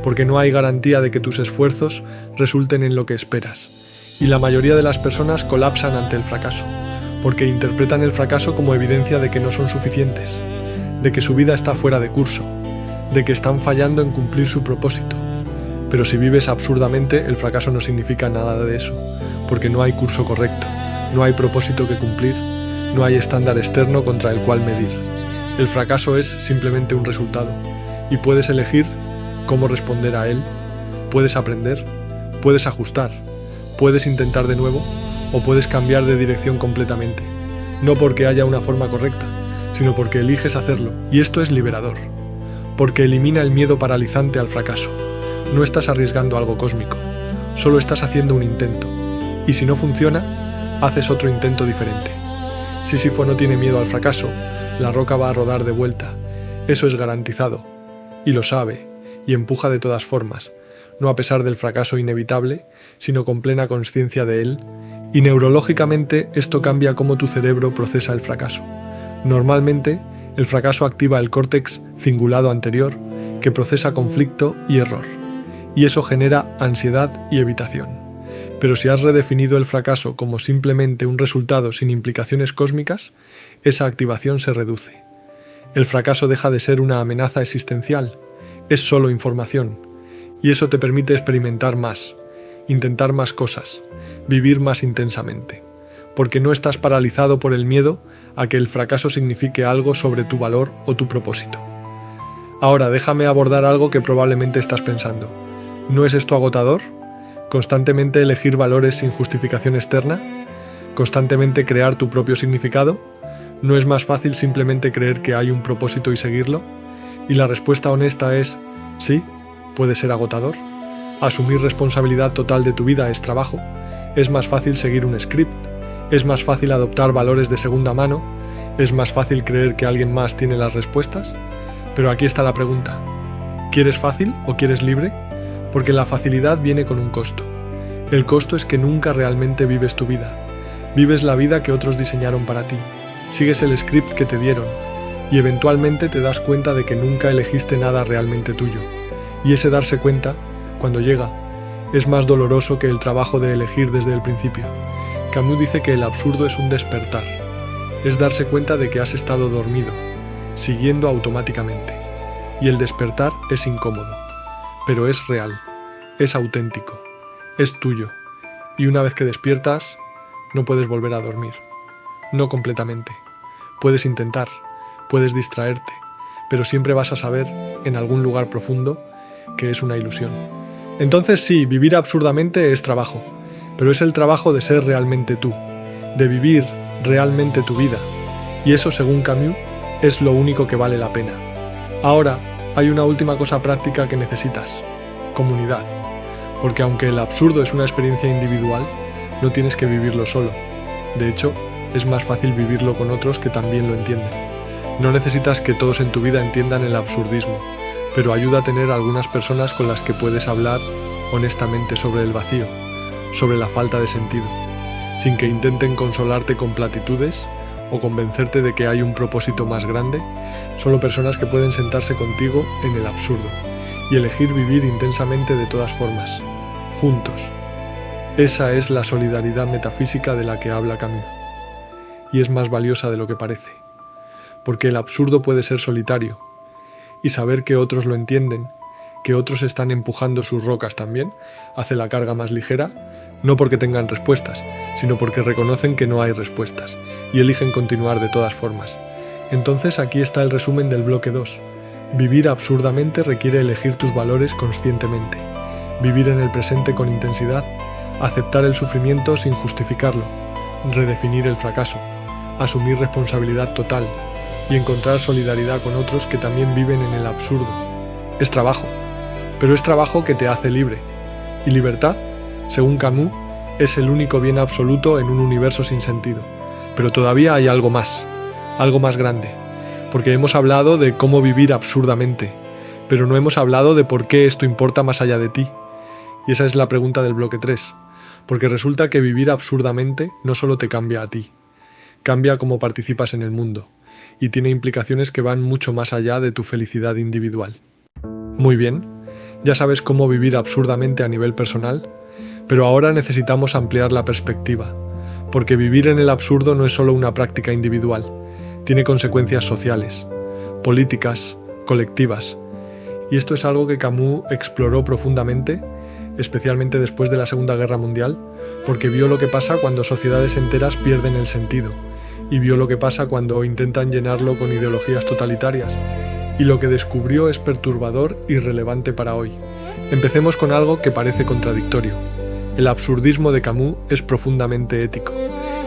Porque no hay garantía de que tus esfuerzos resulten en lo que esperas. Y la mayoría de las personas colapsan ante el fracaso, porque interpretan el fracaso como evidencia de que no son suficientes, de que su vida está fuera de curso, de que están fallando en cumplir su propósito. Pero si vives absurdamente, el fracaso no significa nada de eso, porque no hay curso correcto, no hay propósito que cumplir, no hay estándar externo contra el cual medir. El fracaso es simplemente un resultado, y puedes elegir cómo responder a él, puedes aprender, puedes ajustar, puedes intentar de nuevo o puedes cambiar de dirección completamente. No porque haya una forma correcta, sino porque eliges hacerlo, y esto es liberador, porque elimina el miedo paralizante al fracaso. No estás arriesgando algo cósmico, solo estás haciendo un intento, y si no funciona, haces otro intento diferente. Sísifo no tiene miedo al fracaso, la roca va a rodar de vuelta, eso es garantizado, y lo sabe, y empuja de todas formas, no a pesar del fracaso inevitable, sino con plena conciencia de él, y neurológicamente esto cambia cómo tu cerebro procesa el fracaso. Normalmente, el fracaso activa el córtex cingulado anterior, que procesa conflicto y error, y eso genera ansiedad y evitación. Pero si has redefinido el fracaso como simplemente un resultado sin implicaciones cósmicas, esa activación se reduce. El fracaso deja de ser una amenaza existencial, es solo información, y eso te permite experimentar más, intentar más cosas, vivir más intensamente, porque no estás paralizado por el miedo a que el fracaso signifique algo sobre tu valor o tu propósito. Ahora déjame abordar algo que probablemente estás pensando. ¿No es esto agotador? ¿Constantemente elegir valores sin justificación externa? ¿Constantemente crear tu propio significado? ¿No es más fácil simplemente creer que hay un propósito y seguirlo? Y la respuesta honesta es, sí, puede ser agotador. Asumir responsabilidad total de tu vida es trabajo. Es más fácil seguir un script. Es más fácil adoptar valores de segunda mano. Es más fácil creer que alguien más tiene las respuestas. Pero aquí está la pregunta. ¿Quieres fácil o quieres libre? Porque la facilidad viene con un costo. El costo es que nunca realmente vives tu vida. Vives la vida que otros diseñaron para ti. Sigues el script que te dieron. Y eventualmente te das cuenta de que nunca elegiste nada realmente tuyo. Y ese darse cuenta, cuando llega, es más doloroso que el trabajo de elegir desde el principio. Camus dice que el absurdo es un despertar. es darse cuenta de que has estado dormido, siguiendo automáticamente. Y el despertar es incómodo, pero es real, es auténtico, es tuyo. Y una vez que despiertas, no puedes volver a dormir. No completamente. Puedes intentar, puedes distraerte, pero siempre vas a saber, en algún lugar profundo, que es una ilusión. Entonces sí, vivir absurdamente es trabajo, pero es el trabajo de ser realmente tú, de vivir realmente tu vida, y eso, según Camus, es lo único que vale la pena. Ahora, hay una última cosa práctica que necesitas: comunidad, porque aunque el absurdo es una experiencia individual, no tienes que vivirlo solo. De hecho, es más fácil vivirlo con otros que también lo entienden. No necesitas que todos en tu vida entiendan el absurdismo, pero ayuda a tener algunas personas con las que puedes hablar honestamente sobre el vacío, sobre la falta de sentido, sin que intenten consolarte con platitudes o convencerte de que hay un propósito más grande. Solo personas que pueden sentarse contigo en el absurdo y elegir vivir intensamente de todas formas, juntos. Esa es la solidaridad metafísica de la que habla Camus, y es más valiosa de lo que parece, porque el absurdo puede ser solitario, y saber que otros lo entienden, que otros están empujando sus rocas también, hace la carga más ligera, no porque tengan respuestas, sino porque reconocen que no hay respuestas, y eligen continuar de todas formas. Entonces aquí está el resumen del bloque 2. Vivir absurdamente requiere elegir tus valores conscientemente, vivir en el presente con intensidad, aceptar el sufrimiento sin justificarlo, redefinir el fracaso, asumir responsabilidad total y encontrar solidaridad con otros que también viven en el absurdo. Es trabajo, pero es trabajo que te hace libre. Y libertad, según Camus, es el único bien absoluto en un universo sin sentido. Pero todavía hay algo más grande, porque hemos hablado de cómo vivir absurdamente, pero no hemos hablado de por qué esto importa más allá de ti. Y esa es la pregunta del bloque 3, porque resulta que vivir absurdamente no solo te cambia a ti, cambia cómo participas en el mundo, y tiene implicaciones que van mucho más allá de tu felicidad individual. Muy bien, ya sabes cómo vivir absurdamente a nivel personal, pero ahora necesitamos ampliar la perspectiva, porque vivir en el absurdo no es solo una práctica individual, tiene consecuencias sociales, políticas, colectivas, y esto es algo que Camus exploró profundamente, especialmente después de la Segunda Guerra Mundial, porque vio lo que pasa cuando sociedades enteras pierden el sentido, y vio lo que pasa cuando intentan llenarlo con ideologías totalitarias, y lo que descubrió es perturbador y relevante para hoy. Empecemos con algo que parece contradictorio. El absurdismo de Camus es profundamente ético,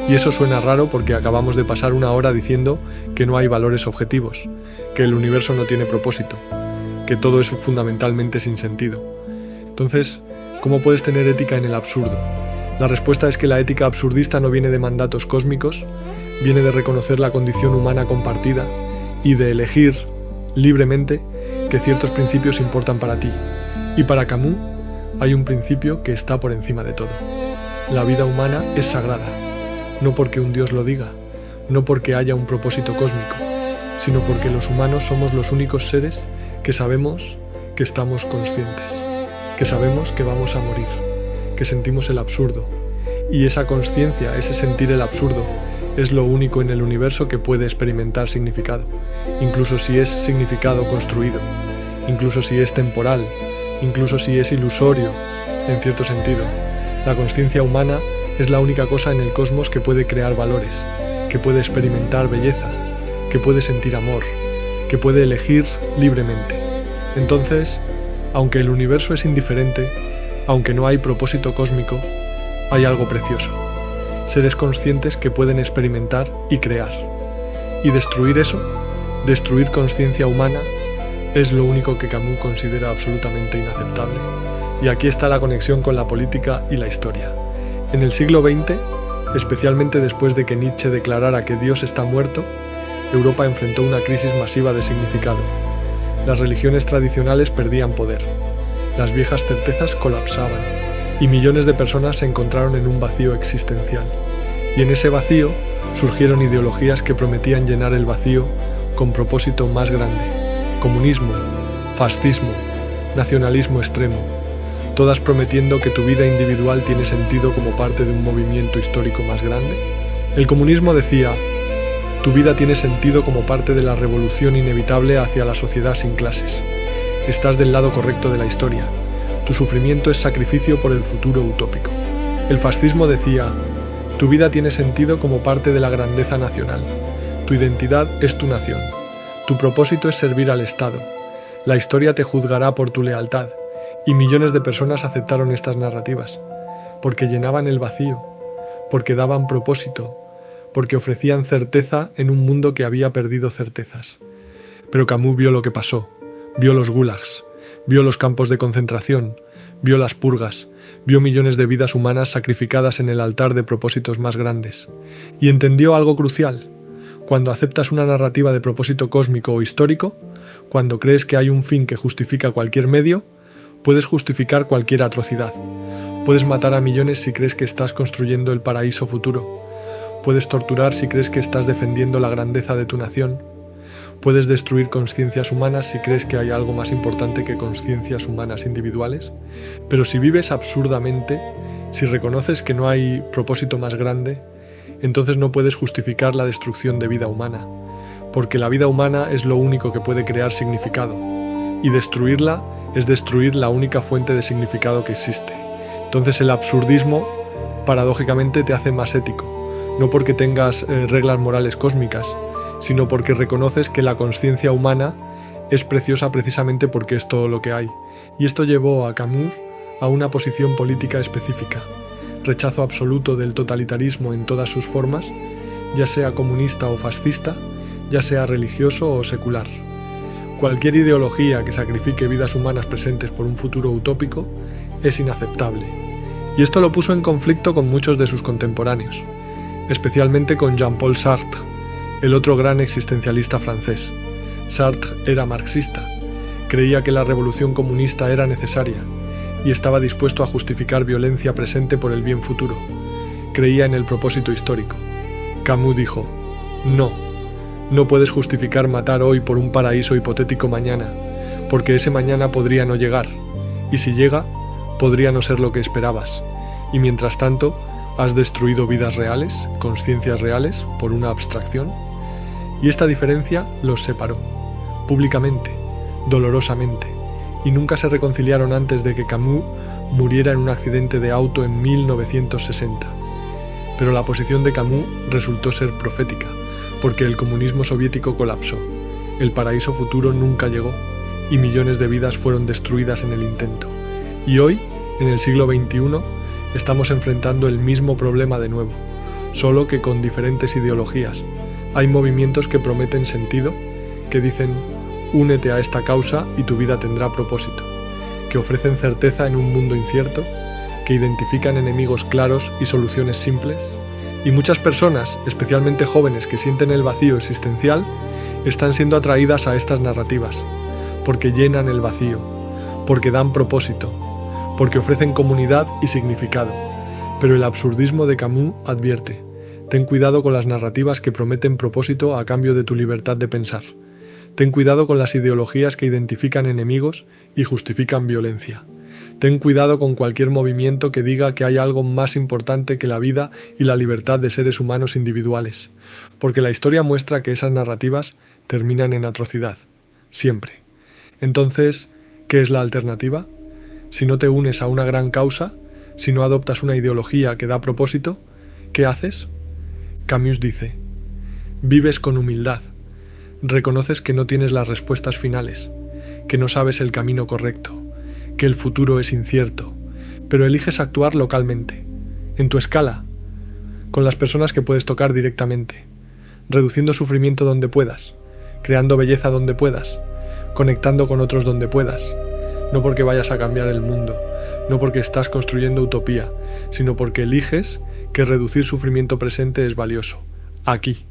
y eso suena raro porque acabamos de pasar una hora diciendo que no hay valores objetivos, que el universo no tiene propósito, que todo es fundamentalmente sin sentido. Entonces, ¿cómo puedes tener ética en el absurdo? La respuesta es que la ética absurdista no viene de mandatos cósmicos, viene de reconocer la condición humana compartida y de elegir libremente que ciertos principios importan para ti. Y para Camus hay un principio que está por encima de todo. La vida humana es sagrada, no porque un Dios lo diga, no porque haya un propósito cósmico, sino porque los humanos somos los únicos seres que sabemos que estamos conscientes, que sabemos que vamos a morir, que sentimos el absurdo. Y esa consciencia, ese sentir el absurdo, es lo único en el universo que puede experimentar significado, incluso si es significado construido, incluso si es temporal, incluso si es ilusorio, en cierto sentido. La consciencia humana es la única cosa en el cosmos que puede crear valores, que puede experimentar belleza, que puede sentir amor, que puede elegir libremente. Entonces, aunque el universo es indiferente, aunque no hay propósito cósmico, hay algo precioso. Seres conscientes que pueden experimentar y crear. Y destruir eso, destruir conciencia humana, es lo único que Camus considera absolutamente inaceptable. Y aquí está la conexión con la política y la historia. En el siglo XX, especialmente después de que Nietzsche declarara que Dios está muerto, Europa enfrentó una crisis masiva de significado. Las religiones tradicionales perdían poder, las viejas certezas colapsaban, y millones de personas se encontraron en un vacío existencial. Y en ese vacío surgieron ideologías que prometían llenar el vacío con propósito más grande: comunismo, fascismo, nacionalismo extremo, todas prometiendo que tu vida individual tiene sentido como parte de un movimiento histórico más grande. El comunismo decía: Tu vida tiene sentido como parte de la revolución inevitable hacia la sociedad sin clases. Estás del lado correcto de la historia. Tu sufrimiento es sacrificio por el futuro utópico. El fascismo decía: tu vida tiene sentido como parte de la grandeza nacional. Tu identidad es tu nación. Tu propósito es servir al Estado. La historia te juzgará por tu lealtad. Y millones de personas aceptaron estas narrativas, porque llenaban el vacío, porque daban propósito, porque ofrecían certeza en un mundo que había perdido certezas. Pero Camus vio lo que pasó, vio los gulags, vio los campos de concentración, vio las purgas, vio millones de vidas humanas sacrificadas en el altar de propósitos más grandes, y entendió algo crucial. Cuando aceptas una narrativa de propósito cósmico o histórico, cuando crees que hay un fin que justifica cualquier medio, puedes justificar cualquier atrocidad. Puedes matar a millones si crees que estás construyendo el paraíso futuro. Puedes torturar si crees que estás defendiendo la grandeza de tu nación. Puedes destruir conciencias humanas si crees que hay algo más importante que conciencias humanas individuales. Pero si vives absurdamente, si reconoces que no hay propósito más grande, entonces no puedes justificar la destrucción de vida humana, porque la vida humana es lo único que puede crear significado, y destruirla es destruir la única fuente de significado que existe. Entonces el absurdismo, paradójicamente, te hace más ético, no porque tengas reglas morales cósmicas, sino porque reconoces que la conciencia humana es preciosa precisamente porque es todo lo que hay. Y esto llevó a Camus a una posición política específica: rechazo absoluto del totalitarismo en todas sus formas, ya sea comunista o fascista, ya sea religioso o secular. Cualquier ideología que sacrifique vidas humanas presentes por un futuro utópico es inaceptable. Y esto lo puso en conflicto con muchos de sus contemporáneos, especialmente con Jean-Paul Sartre, el otro gran existencialista francés. Sartre era marxista, creía que la revolución comunista era necesaria y estaba dispuesto a justificar violencia presente por el bien futuro. Creía en el propósito histórico. Camus dijo: no puedes justificar matar hoy por un paraíso hipotético mañana, porque ese mañana podría no llegar, y si llega, podría no ser lo que esperabas, y mientras tanto, has destruido vidas reales, conciencias reales, por una abstracción. Y esta diferencia los separó, públicamente, dolorosamente, y nunca se reconciliaron antes de que Camus muriera en un accidente de auto en 1960. Pero la posición de Camus resultó ser profética, porque el comunismo soviético colapsó, el paraíso futuro nunca llegó, y millones de vidas fueron destruidas en el intento. Y hoy, en el siglo XXI, estamos enfrentando el mismo problema de nuevo, solo que con diferentes ideologías. Hay movimientos que prometen sentido, que dicen: únete a esta causa y tu vida tendrá propósito, que ofrecen certeza en un mundo incierto, que identifican enemigos claros y soluciones simples. Y muchas personas, especialmente jóvenes que sienten el vacío existencial, están siendo atraídas a estas narrativas, porque llenan el vacío, porque dan propósito, porque ofrecen comunidad y significado. Pero el absurdismo de Camus advierte: ten cuidado con las narrativas que prometen propósito a cambio de tu libertad de pensar. Ten cuidado con las ideologías que identifican enemigos y justifican violencia. Ten cuidado con cualquier movimiento que diga que hay algo más importante que la vida y la libertad de seres humanos individuales, porque la historia muestra que esas narrativas terminan en atrocidad, siempre. Entonces, ¿qué es la alternativa? Si no te unes a una gran causa, si no adoptas una ideología que da propósito, ¿qué haces? Camus dice: vives con humildad. Reconoces que no tienes las respuestas finales, que no sabes el camino correcto, que el futuro es incierto, pero eliges actuar localmente, en tu escala, con las personas que puedes tocar directamente, reduciendo sufrimiento donde puedas, creando belleza donde puedas, conectando con otros donde puedas, no porque vayas a cambiar el mundo, no porque estás construyendo utopía, sino porque eliges que reducir sufrimiento presente es valioso, aquí,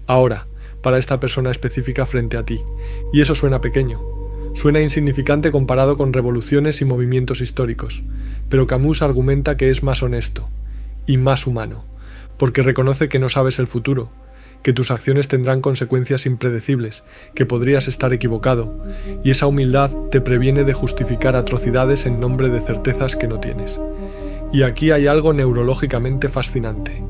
ahora, para esta persona específica frente a ti. Y eso suena pequeño, suena insignificante comparado con revoluciones y movimientos históricos, pero Camus argumenta que es más honesto y más humano, porque reconoce que no sabes el futuro, que tus acciones tendrán consecuencias impredecibles, que podrías estar equivocado, y esa humildad te previene de justificar atrocidades en nombre de certezas que no tienes. Y aquí hay algo neurológicamente fascinante.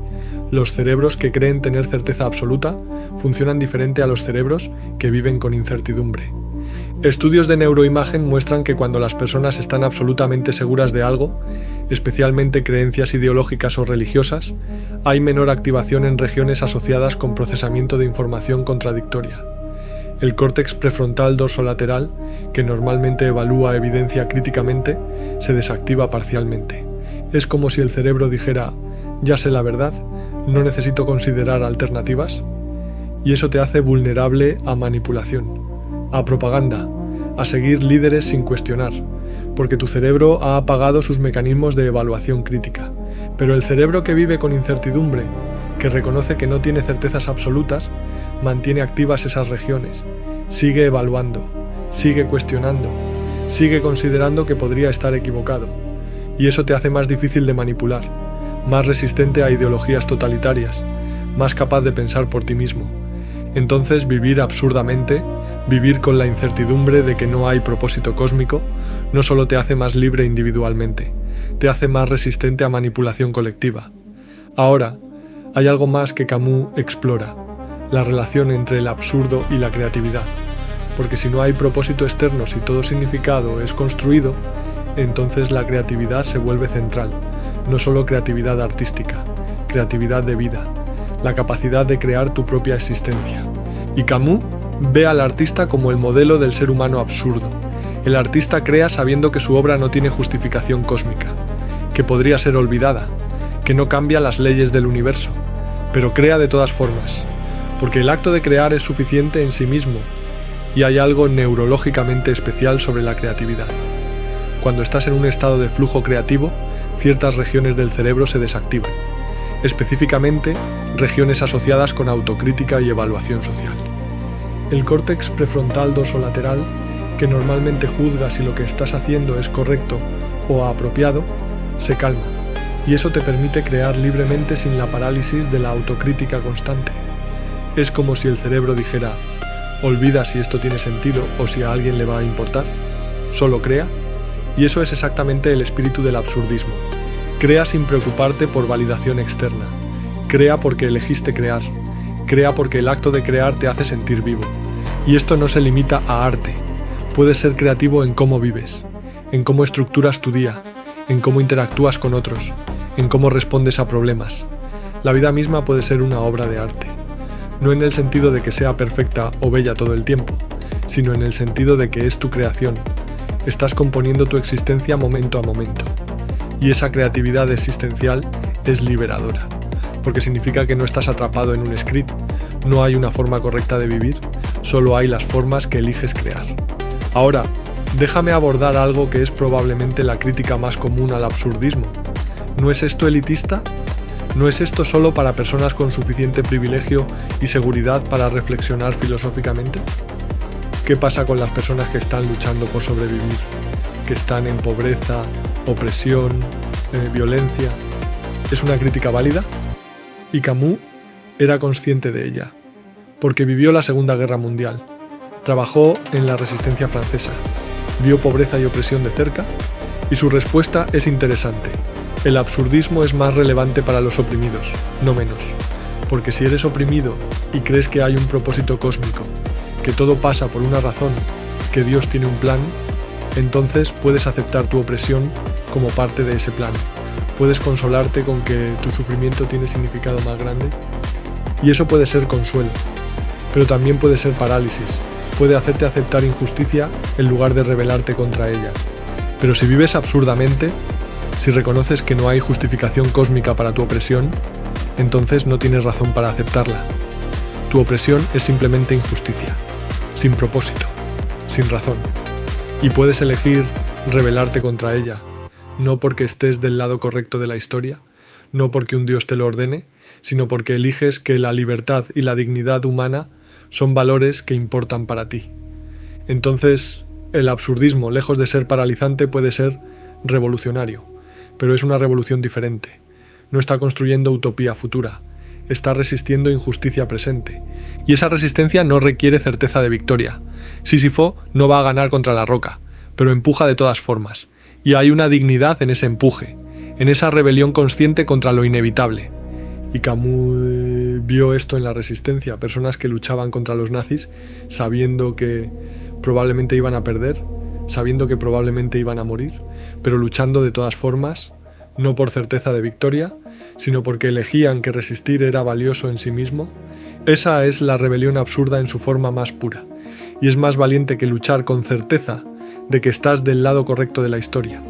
Los cerebros que creen tener certeza absoluta funcionan diferente a los cerebros que viven con incertidumbre. Estudios de neuroimagen muestran que cuando las personas están absolutamente seguras de algo, especialmente creencias ideológicas o religiosas, hay menor activación en regiones asociadas con procesamiento de información contradictoria. El córtex prefrontal dorsolateral, que normalmente evalúa evidencia críticamente, se desactiva parcialmente. Es como si el cerebro dijera: ya sé la verdad, no necesito considerar alternativas. Y eso te hace vulnerable a manipulación, a propaganda, a seguir líderes sin cuestionar, porque tu cerebro ha apagado sus mecanismos de evaluación crítica. Pero el cerebro que vive con incertidumbre, que reconoce que no tiene certezas absolutas, mantiene activas esas regiones, sigue evaluando, sigue cuestionando, sigue considerando que podría estar equivocado. Y eso te hace más difícil de manipular, más resistente a ideologías totalitarias, más capaz de pensar por ti mismo. Entonces vivir absurdamente, vivir con la incertidumbre de que no hay propósito cósmico, no solo te hace más libre individualmente, te hace más resistente a manipulación colectiva. Ahora, hay algo más que Camus explora: la relación entre el absurdo y la creatividad. Porque si no hay propósito externo, si todo significado es construido, entonces la creatividad se vuelve central. No solo creatividad artística, creatividad de vida, la capacidad de crear tu propia existencia. Y Camus ve al artista como el modelo del ser humano absurdo. El artista crea sabiendo que su obra no tiene justificación cósmica, que podría ser olvidada, que no cambia las leyes del universo, pero crea de todas formas, porque el acto de crear es suficiente en sí mismo, y hay algo neurológicamente especial sobre la creatividad. Cuando estás en un estado de flujo creativo, ciertas regiones del cerebro se desactivan, específicamente regiones asociadas con autocrítica y evaluación social. El córtex prefrontal dorsolateral, que normalmente juzga si lo que estás haciendo es correcto o apropiado, se calma, y eso te permite crear libremente sin la parálisis de la autocrítica constante. Es como si el cerebro dijera: olvida si esto tiene sentido o si a alguien le va a importar, solo crea. Y eso es exactamente el espíritu del absurdismo. Crea sin preocuparte por validación externa. Crea porque elegiste crear. Crea porque el acto de crear te hace sentir vivo. Y esto no se limita a arte. Puedes ser creativo en cómo vives, en cómo estructuras tu día, en cómo interactúas con otros, en cómo respondes a problemas. La vida misma puede ser una obra de arte. No en el sentido de que sea perfecta o bella todo el tiempo, sino en el sentido de que es tu creación. Estás componiendo tu existencia momento a momento. Y esa creatividad existencial es liberadora, porque significa que no estás atrapado en un script, no hay una forma correcta de vivir, solo hay las formas que eliges crear. Ahora, déjame abordar algo que es probablemente la crítica más común al absurdismo. ¿No es esto elitista? ¿No es esto solo para personas con suficiente privilegio y seguridad para reflexionar filosóficamente? ¿Qué pasa con las personas que están luchando por sobrevivir, que están en pobreza, opresión, violencia? ¿Es una crítica válida? Y Camus era consciente de ella, porque vivió la Segunda Guerra Mundial, trabajó en la resistencia francesa, vio pobreza y opresión de cerca, y su respuesta es interesante. El absurdismo es más relevante para los oprimidos, no menos, porque si eres oprimido y crees que hay un propósito cósmico, que todo pasa por una razón, que Dios tiene un plan, entonces puedes aceptar tu opresión como parte de ese plan. Puedes consolarte con que tu sufrimiento tiene significado más grande. Y eso puede ser consuelo, pero también puede ser parálisis. Puede hacerte aceptar injusticia en lugar de rebelarte contra ella. Pero si vives absurdamente, si reconoces que no hay justificación cósmica para tu opresión, entonces no tienes razón para aceptarla. Tu opresión es simplemente injusticia, sin propósito, sin razón. Y puedes elegir rebelarte contra ella, no porque estés del lado correcto de la historia, no porque un Dios te lo ordene, sino porque eliges que la libertad y la dignidad humana son valores que importan para ti. Entonces, el absurdismo, lejos de ser paralizante, puede ser revolucionario, pero es una revolución diferente. No está construyendo utopía futura, está resistiendo injusticia presente. Y esa resistencia no requiere certeza de victoria. Sísifo no va a ganar contra la roca, pero empuja de todas formas. Y hay una dignidad en ese empuje, en esa rebelión consciente contra lo inevitable. Y Camus vio esto en la resistencia, personas que luchaban contra los nazis sabiendo que probablemente iban a perder, sabiendo que probablemente iban a morir, pero luchando de todas formas, no por certeza de victoria, sino porque elegían que resistir era valioso en sí mismo. Esa es la rebelión absurda en su forma más pura, y es más valiente que luchar con certeza de que estás del lado correcto de la historia,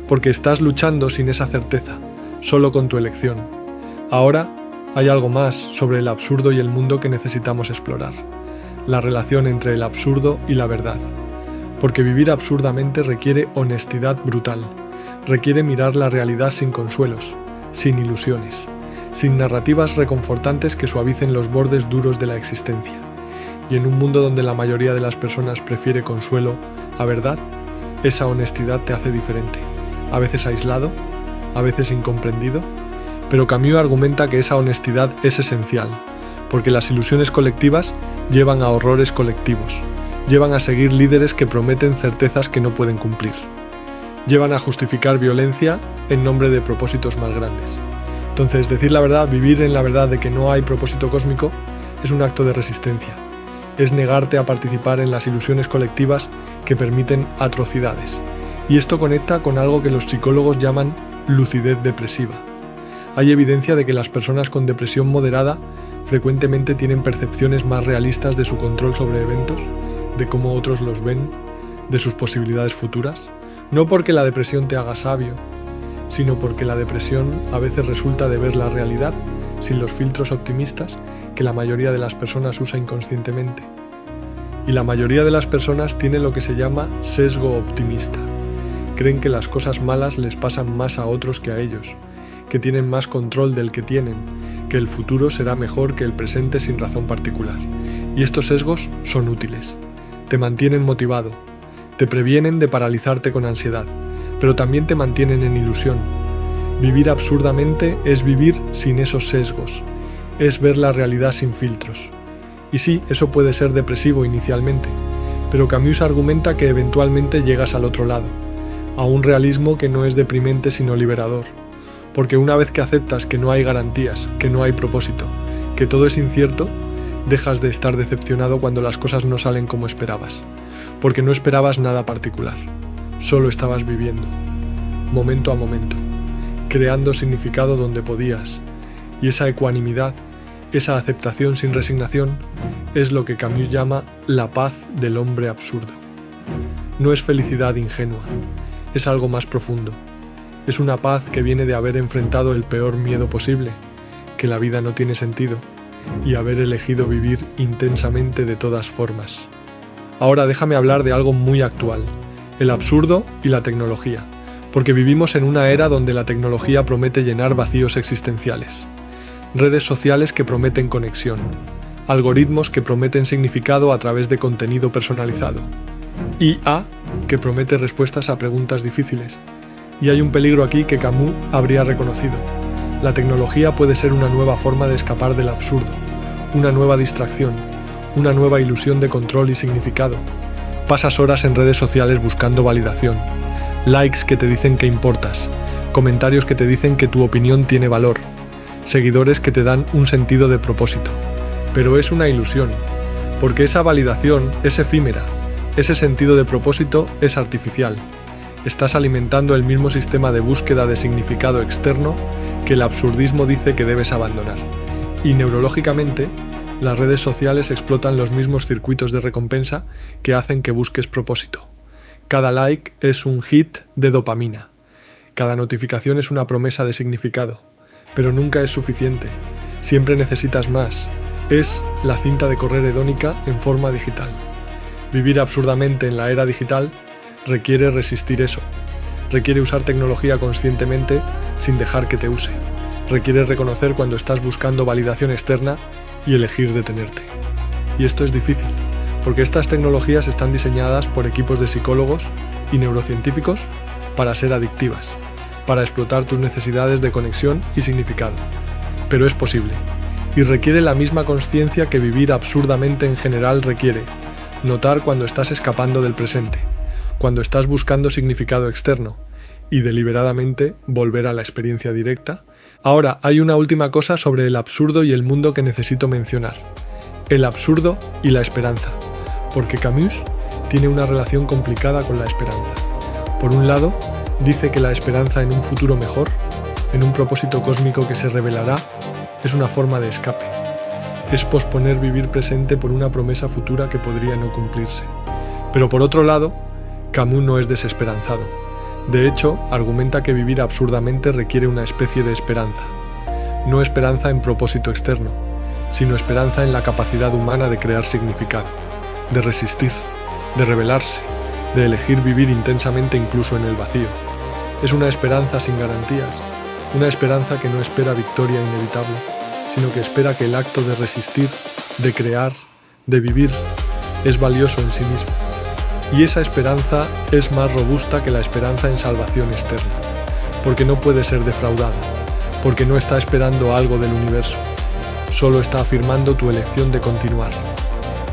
porque estás luchando sin esa certeza, solo con tu elección. Ahora hay algo más sobre el absurdo y el mundo que necesitamos explorar, la relación entre el absurdo y la verdad, porque vivir absurdamente requiere honestidad brutal, requiere mirar la realidad sin consuelos, sin ilusiones, sin narrativas reconfortantes que suavicen los bordes duros de la existencia. Y en un mundo donde la mayoría de las personas prefiere consuelo a verdad, esa honestidad te hace diferente, a veces aislado, a veces incomprendido, pero Camus argumenta que esa honestidad es esencial, porque las ilusiones colectivas llevan a horrores colectivos, llevan a seguir líderes que prometen certezas que no pueden cumplir, llevan a justificar violencia en nombre de propósitos más grandes. Entonces, decir la verdad, vivir en la verdad de que no hay propósito cósmico, es un acto de resistencia, es negarte a participar en las ilusiones colectivas que permiten atrocidades. Y esto conecta con algo que los psicólogos llaman lucidez depresiva. Hay evidencia de que las personas con depresión moderada frecuentemente tienen percepciones más realistas de su control sobre eventos, de cómo otros los ven, de sus posibilidades futuras. No porque la depresión te haga sabio, sino porque la depresión a veces resulta de ver la realidad sin los filtros optimistas que la mayoría de las personas usa inconscientemente. Y la mayoría de las personas tiene lo que se llama sesgo optimista. Creen que las cosas malas les pasan más a otros que a ellos, que tienen más control del que tienen, que el futuro será mejor que el presente sin razón particular. Y estos sesgos son útiles. Te mantienen motivado, te previenen de paralizarte con ansiedad, pero también te mantienen en ilusión. Vivir absurdamente es vivir sin esos sesgos, es ver la realidad sin filtros. Y sí, eso puede ser depresivo inicialmente, pero Camus argumenta que eventualmente llegas al otro lado, a un realismo que no es deprimente sino liberador. Porque una vez que aceptas que no hay garantías, que no hay propósito, que todo es incierto, dejas de estar decepcionado cuando las cosas no salen como esperabas, porque no esperabas nada particular, solo estabas viviendo, momento a momento, creando significado donde podías, y esa ecuanimidad, esa aceptación sin resignación, es lo que Camus llama la paz del hombre absurdo. No es felicidad ingenua, es algo más profundo. Es una paz que viene de haber enfrentado el peor miedo posible, que la vida no tiene sentido, y haber elegido vivir intensamente de todas formas. Ahora déjame hablar de algo muy actual, el absurdo y la tecnología, porque vivimos en una era donde la tecnología promete llenar vacíos existenciales. Redes sociales que prometen conexión, algoritmos que prometen significado a través de contenido personalizado, IA que promete respuestas a preguntas difíciles. Y hay un peligro aquí que Camus habría reconocido. La tecnología puede ser una nueva forma de escapar del absurdo, una nueva distracción, una nueva ilusión de control y significado. Pasas horas en redes sociales buscando validación, likes que te dicen que importas, comentarios que te dicen que tu opinión tiene valor, seguidores que te dan un sentido de propósito. Pero es una ilusión, porque esa validación es efímera, ese sentido de propósito es artificial. Estás alimentando el mismo sistema de búsqueda de significado externo que el absurdismo dice que debes abandonar. Y neurológicamente, las redes sociales explotan los mismos circuitos de recompensa que hacen que busques propósito. Cada like es un hit de dopamina. Cada notificación es una promesa de significado. Pero nunca es suficiente. Siempre necesitas más. Es la cinta de correr hedónica en forma digital. Vivir absurdamente en la era digital requiere resistir eso, requiere usar tecnología conscientemente sin dejar que te use, requiere reconocer cuando estás buscando validación externa y elegir detenerte. Y esto es difícil, porque estas tecnologías están diseñadas por equipos de psicólogos y neurocientíficos para ser adictivas, para explotar tus necesidades de conexión y significado. Pero es posible, y requiere la misma conciencia que vivir absurdamente en general requiere, notar cuando estás escapando del presente, cuando estás buscando significado externo, y deliberadamente volver a la experiencia directa. Ahora, hay una última cosa sobre el absurdo y el mundo que necesito mencionar. El absurdo y la esperanza, porque Camus tiene una relación complicada con la esperanza. Por un lado, dice que la esperanza en un futuro mejor, en un propósito cósmico que se revelará, es una forma de escape. Es posponer vivir presente por una promesa futura que podría no cumplirse. Pero por otro lado, Camus no es desesperanzado. De hecho, argumenta que vivir absurdamente requiere una especie de esperanza. No esperanza en propósito externo, sino esperanza en la capacidad humana de crear significado, de resistir, de rebelarse, de elegir vivir intensamente incluso en el vacío. Es una esperanza sin garantías, una esperanza que no espera victoria inevitable, sino que espera que el acto de resistir, de crear, de vivir, es valioso en sí mismo. Y esa esperanza es más robusta que la esperanza en salvación externa, porque no puede ser defraudada, porque no está esperando algo del universo, solo está afirmando tu elección de continuar.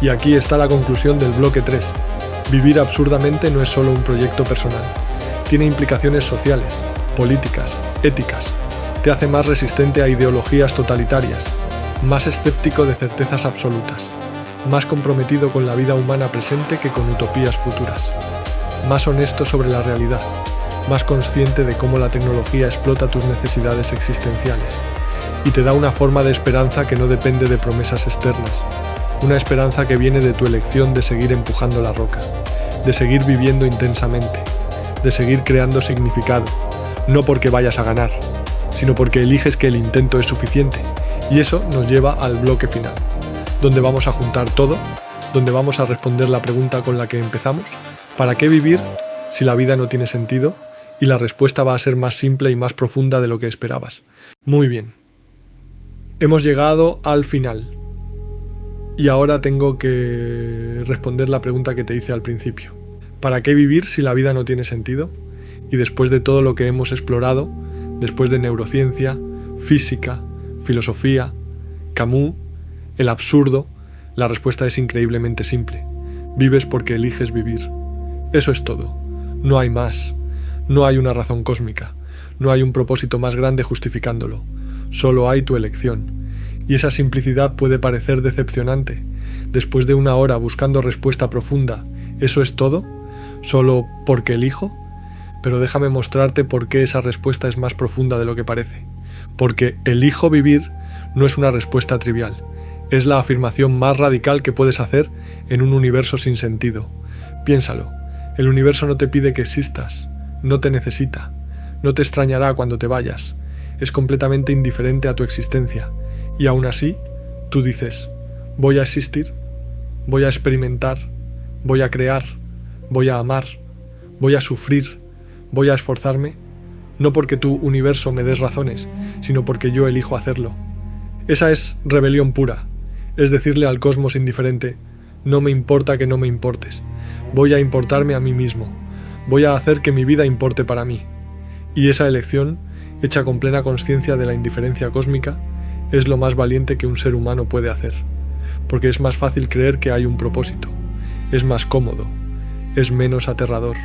Y aquí está la conclusión del bloque 3. Vivir absurdamente no es solo un proyecto personal, tiene implicaciones sociales, políticas, éticas, te hace más resistente a ideologías totalitarias, más escéptico de certezas absolutas, más comprometido con la vida humana presente que con utopías futuras, más honesto sobre la realidad, más consciente de cómo la tecnología explota tus necesidades existenciales y te da una forma de esperanza que no depende de promesas externas, una esperanza que viene de tu elección de seguir empujando la roca, de seguir viviendo intensamente, de seguir creando significado, no porque vayas a ganar, sino porque eliges que el intento es suficiente, y eso nos lleva al bloque final, donde vamos a juntar todo, donde vamos a responder la pregunta con la que empezamos: ¿para qué vivir si la vida no tiene sentido? Y la respuesta va a ser más simple y más profunda de lo que esperabas. Muy bien. Hemos llegado al final. Y ahora tengo que responder la pregunta que te hice al principio. ¿Para qué vivir si la vida no tiene sentido? Y después de todo lo que hemos explorado, después de neurociencia, física, filosofía, Camus, el absurdo, la respuesta es increíblemente simple. Vives porque eliges vivir. Eso es todo. No hay más. No hay una razón cósmica. No hay un propósito más grande justificándolo. Solo hay tu elección. Y esa simplicidad puede parecer decepcionante. Después de una hora buscando respuesta profunda, ¿eso es todo? ¿Solo porque elijo? Pero déjame mostrarte por qué esa respuesta es más profunda de lo que parece. Porque elijo vivir no es una respuesta trivial. Es la afirmación más radical que puedes hacer en un universo sin sentido. Piénsalo, el universo no te pide que existas, no te necesita, no te extrañará cuando te vayas, es completamente indiferente a tu existencia, y aún así, tú dices: voy a existir, voy a experimentar, voy a crear, voy a amar, voy a sufrir, voy a esforzarme, no porque tu universo me des razones, sino porque yo elijo hacerlo. Esa es rebelión pura. Es decirle al cosmos indiferente: no me importa que no me importes, voy a importarme a mí mismo, voy a hacer que mi vida importe para mí. Y esa elección, hecha con plena conciencia de la indiferencia cósmica, es lo más valiente que un ser humano puede hacer, porque es más fácil creer que hay un propósito, es más cómodo, es menos aterrador.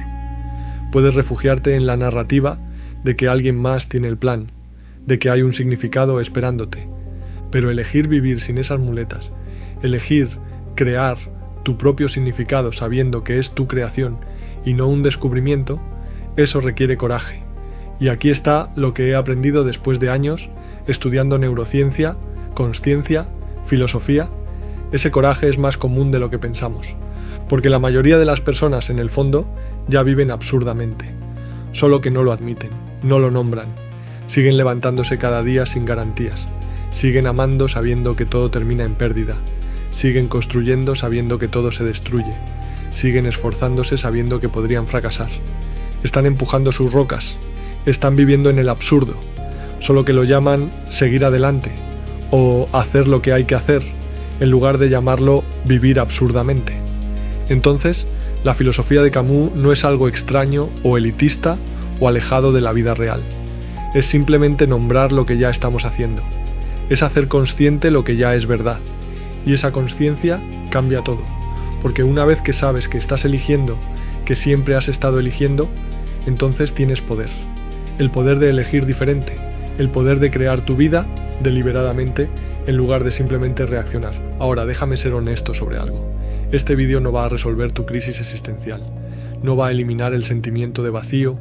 Puedes refugiarte en la narrativa de que alguien más tiene el plan, de que hay un significado esperándote. Pero elegir vivir sin esas muletas, elegir crear tu propio significado sabiendo que es tu creación y no un descubrimiento, eso requiere coraje. Y aquí está lo que he aprendido después de años estudiando neurociencia, consciencia, filosofía. Ese coraje es más común de lo que pensamos, porque la mayoría de las personas en el fondo ya viven absurdamente, solo que no lo admiten, no lo nombran, siguen levantándose cada día sin garantías. Siguen amando sabiendo que todo termina en pérdida. Siguen construyendo sabiendo que todo se destruye. Siguen esforzándose sabiendo que podrían fracasar. Están empujando sus rocas. Están viviendo en el absurdo. Solo que lo llaman seguir adelante o hacer lo que hay que hacer, en lugar de llamarlo vivir absurdamente. Entonces, la filosofía de Camus no es algo extraño o elitista o alejado de la vida real. Es simplemente nombrar lo que ya estamos haciendo. Es hacer consciente lo que ya es verdad. Y esa conciencia cambia todo. Porque una vez que sabes que estás eligiendo, que siempre has estado eligiendo, entonces tienes poder. El poder de elegir diferente, el poder de crear tu vida deliberadamente en lugar de simplemente reaccionar. Ahora, déjame ser honesto sobre algo. Este vídeo no va a resolver tu crisis existencial, no va a eliminar el sentimiento de vacío,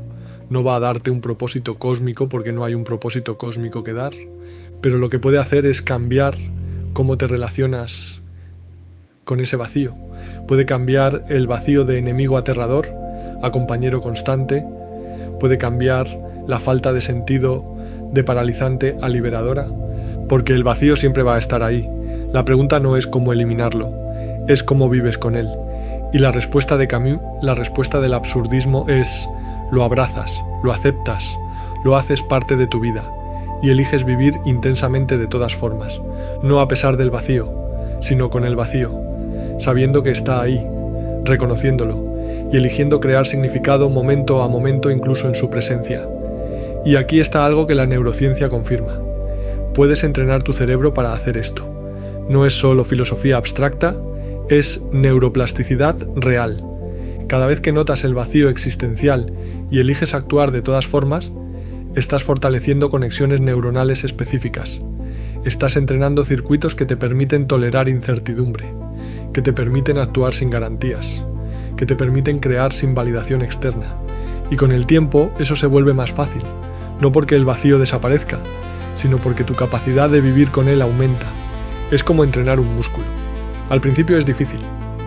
no va a darte un propósito cósmico porque no hay un propósito cósmico que dar, pero lo que puede hacer es cambiar cómo te relacionas con ese vacío. Puede cambiar el vacío de enemigo aterrador a compañero constante, puede cambiar la falta de sentido de paralizante a liberadora, porque el vacío siempre va a estar ahí. La pregunta no es cómo eliminarlo, es cómo vives con él. Y la respuesta de Camus, la respuesta del absurdismo es: lo abrazas, lo aceptas, lo haces parte de tu vida y eliges vivir intensamente de todas formas, no a pesar del vacío, sino con el vacío, sabiendo que está ahí, reconociéndolo y eligiendo crear significado momento a momento incluso en su presencia. Y aquí está algo que la neurociencia confirma. Puedes entrenar tu cerebro para hacer esto. No es solo filosofía abstracta, es neuroplasticidad real. Cada vez que notas el vacío existencial y eliges actuar de todas formas, estás fortaleciendo conexiones neuronales específicas. Estás entrenando circuitos que te permiten tolerar incertidumbre, que te permiten actuar sin garantías, que te permiten crear sin validación externa. Y con el tiempo eso se vuelve más fácil, no porque el vacío desaparezca, sino porque tu capacidad de vivir con él aumenta. Es como entrenar un músculo. Al principio es difícil,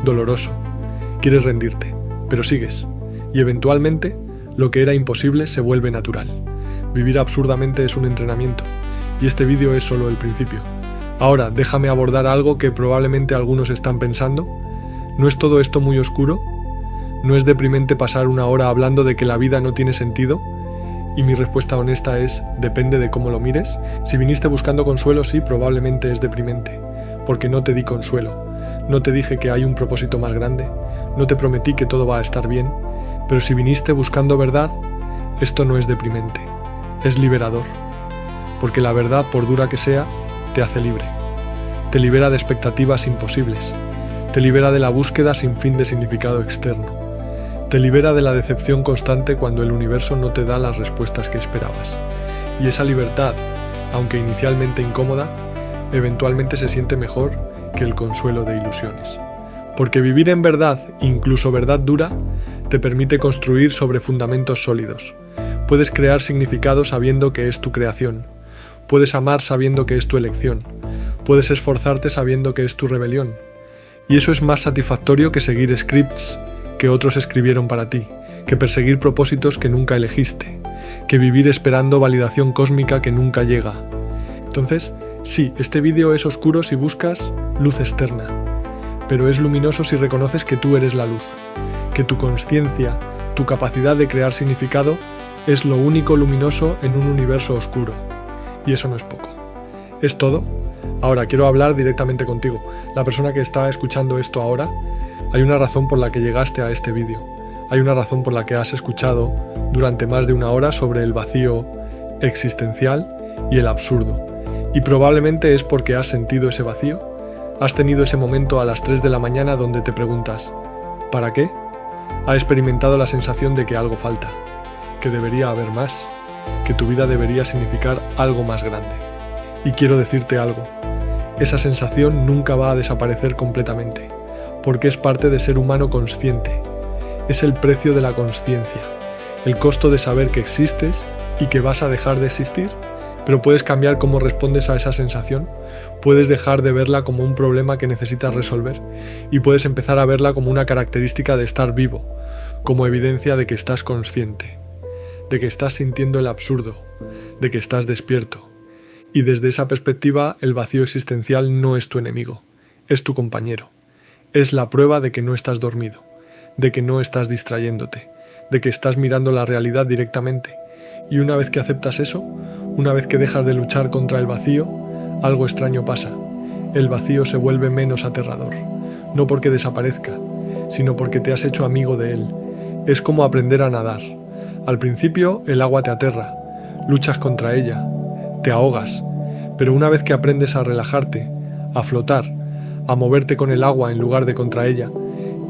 doloroso, quieres rendirte, pero sigues, y eventualmente lo que era imposible se vuelve natural. Vivir absurdamente es un entrenamiento, y este vídeo es solo el principio. Ahora, déjame abordar algo que probablemente algunos están pensando. ¿No es todo esto muy oscuro? ¿No es deprimente pasar una hora hablando de que la vida no tiene sentido? Y mi respuesta honesta es: depende de cómo lo mires. Si viniste buscando consuelo, sí, probablemente es deprimente, porque no te di consuelo. No te dije que hay un propósito más grande, no te prometí que todo va a estar bien, pero si viniste buscando verdad, esto no es deprimente, es liberador, porque la verdad, por dura que sea, te hace libre, te libera de expectativas imposibles, te libera de la búsqueda sin fin de significado externo, te libera de la decepción constante cuando el universo no te da las respuestas que esperabas, y esa libertad, aunque inicialmente incómoda, eventualmente se siente mejor que el consuelo de ilusiones. Porque vivir en verdad, incluso verdad dura, te permite construir sobre fundamentos sólidos. Puedes crear significado sabiendo que es tu creación. Puedes amar sabiendo que es tu elección. Puedes esforzarte sabiendo que es tu rebelión. Y eso es más satisfactorio que seguir scripts que otros escribieron para ti, que perseguir propósitos que nunca elegiste, que vivir esperando validación cósmica que nunca llega. Entonces, sí, este vídeo es oscuro si buscas luz externa, pero es luminoso si reconoces que tú eres la luz, que tu consciencia, tu capacidad de crear significado es lo único luminoso en un universo oscuro. Y eso no es poco. ¿Es todo? Ahora quiero hablar directamente contigo, la persona que está escuchando esto ahora. Hay una razón por la que llegaste a este vídeo. Hay una razón por la que has escuchado durante más de una hora sobre el vacío existencial y el absurdo. Y probablemente es porque has sentido ese vacío. Has tenido ese momento a las 3 de la mañana donde te preguntas: ¿para qué? Has experimentado la sensación de que algo falta, que debería haber más, que tu vida debería significar algo más grande. Y quiero decirte algo: esa sensación nunca va a desaparecer completamente, porque es parte de ser humano consciente. Es el precio de la consciencia, el costo de saber que existes y que vas a dejar de existir. Pero puedes cambiar cómo respondes a esa sensación, puedes dejar de verla como un problema que necesitas resolver y puedes empezar a verla como una característica de estar vivo, como evidencia de que estás consciente, de que estás sintiendo el absurdo, de que estás despierto. Y desde esa perspectiva, el vacío existencial no es tu enemigo, es tu compañero. Es la prueba de que no estás dormido, de que no estás distrayéndote, de que estás mirando la realidad directamente. Y una vez que aceptas eso, una vez que dejas de luchar contra el vacío, algo extraño pasa. El vacío se vuelve menos aterrador, no porque desaparezca, sino porque te has hecho amigo de él. Es como aprender a nadar. Al principio el agua te aterra, luchas contra ella, te ahogas, pero una vez que aprendes a relajarte, a flotar, a moverte con el agua en lugar de contra ella,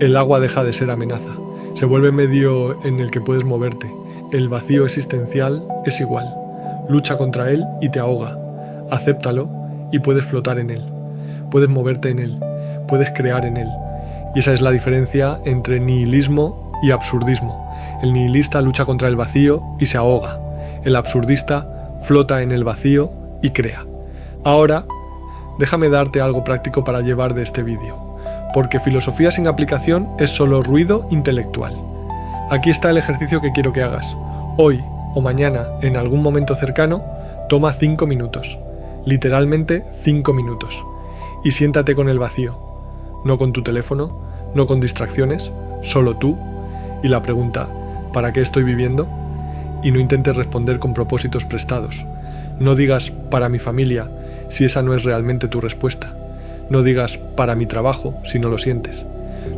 el agua deja de ser amenaza, se vuelve medio en el que puedes moverte, El vacío existencial es igual. Lucha contra él y te ahoga. Acéptalo y puedes flotar en él. Puedes moverte en él. Puedes crear en él. Y esa es la diferencia entre nihilismo y absurdismo. El nihilista lucha contra el vacío y se ahoga. El absurdista flota en el vacío y crea. Ahora, déjame darte algo práctico para llevar de este vídeo, porque filosofía sin aplicación es solo ruido intelectual. Aquí está el ejercicio que quiero que hagas. Hoy o mañana, en algún momento cercano, toma 5 minutos. Literalmente 5 minutos. Y siéntate con el vacío. No con tu teléfono, no con distracciones, solo tú. Y la pregunta, ¿para qué estoy viviendo? Y no intentes responder con propósitos prestados. No digas para mi familia si esa no es realmente tu respuesta. No digas para mi trabajo si no lo sientes.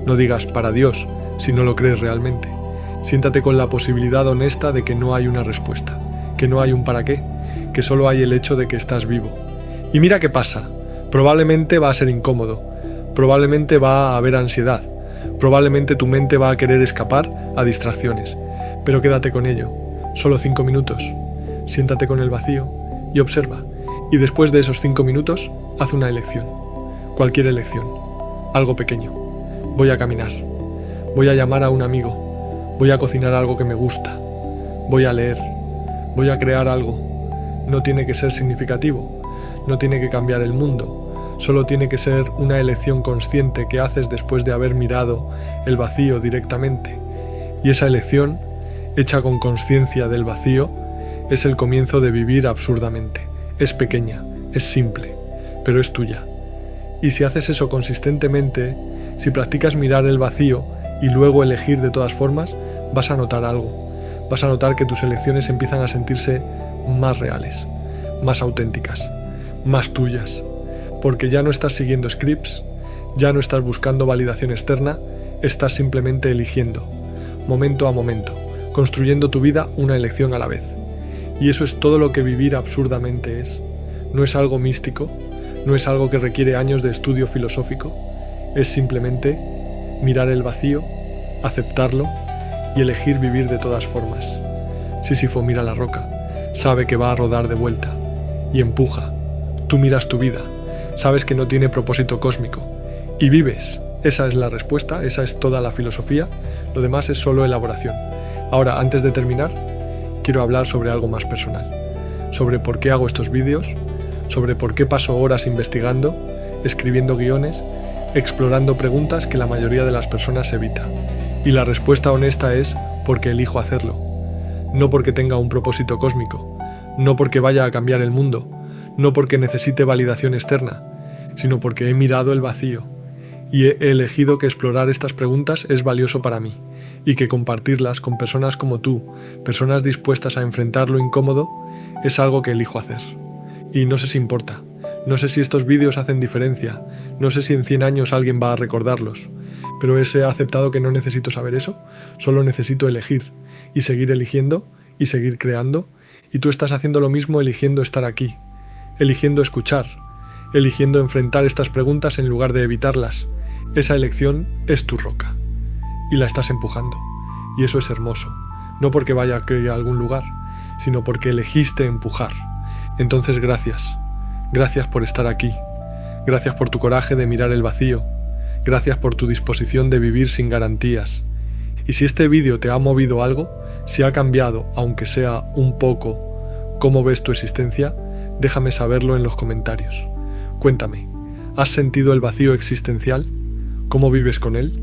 No digas para Dios si no lo crees realmente. Siéntate con la posibilidad honesta de que no hay una respuesta, que no hay un para qué, que solo hay el hecho de que estás vivo. Y mira qué pasa. Probablemente va a ser incómodo. Probablemente va a haber ansiedad. Probablemente tu mente va a querer escapar a distracciones. Pero quédate con ello. Solo 5 minutos. Siéntate con el vacío y observa. Y después de esos 5 minutos, haz una elección. Cualquier elección. Algo pequeño. Voy a caminar. Voy a llamar a un amigo. Voy a cocinar algo que me gusta. Voy a leer. Voy a crear algo. No tiene que ser significativo. No tiene que cambiar el mundo. Solo tiene que ser una elección consciente que haces después de haber mirado el vacío directamente. Y esa elección, hecha con conciencia del vacío, es el comienzo de vivir absurdamente. Es pequeña, es simple, pero es tuya. Y si haces eso consistentemente, si practicas mirar el vacío y luego elegir de todas formas, vas a notar algo. Vas a notar que tus elecciones empiezan a sentirse más reales, más auténticas, más tuyas. Porque ya no estás siguiendo scripts, ya no estás buscando validación externa, estás simplemente eligiendo, momento a momento, construyendo tu vida una elección a la vez. Y eso es todo lo que vivir absurdamente es. No es algo místico, no es algo que requiere años de estudio filosófico, es simplemente mirar el vacío, aceptarlo y elegir vivir de todas formas. Sísifo mira la roca, sabe que va a rodar de vuelta y empuja. Tú miras tu vida, sabes que no tiene propósito cósmico y vives. Esa es la respuesta, esa es toda la filosofía, lo demás es solo elaboración. Ahora, antes de terminar, quiero hablar sobre algo más personal, sobre por qué hago estos vídeos, sobre por qué paso horas investigando, escribiendo guiones, explorando preguntas que la mayoría de las personas evita. Y la respuesta honesta es porque elijo hacerlo, no porque tenga un propósito cósmico, no porque vaya a cambiar el mundo, no porque necesite validación externa, sino porque he mirado el vacío y he elegido que explorar estas preguntas es valioso para mí y que compartirlas con personas como tú, personas dispuestas a enfrentar lo incómodo, es algo que elijo hacer. Y no sé si importa, no sé si estos vídeos hacen diferencia, no sé si en 100 años alguien va a recordarlos, pero he aceptado que no necesito saber eso, solo necesito elegir y seguir eligiendo y seguir creando, y tú estás haciendo lo mismo eligiendo estar aquí, eligiendo escuchar, eligiendo enfrentar estas preguntas en lugar de evitarlas. Esa elección es tu roca y la estás empujando, y eso es hermoso, no porque vaya a algún lugar, sino porque elegiste empujar. Entonces gracias por estar aquí, gracias por tu coraje de mirar el vacío, gracias por tu disposición de vivir sin garantías. Y si este vídeo te ha movido algo, si ha cambiado, aunque sea un poco, cómo ves tu existencia, déjame saberlo en los comentarios. Cuéntame, ¿has sentido el vacío existencial? ¿Cómo vives con él?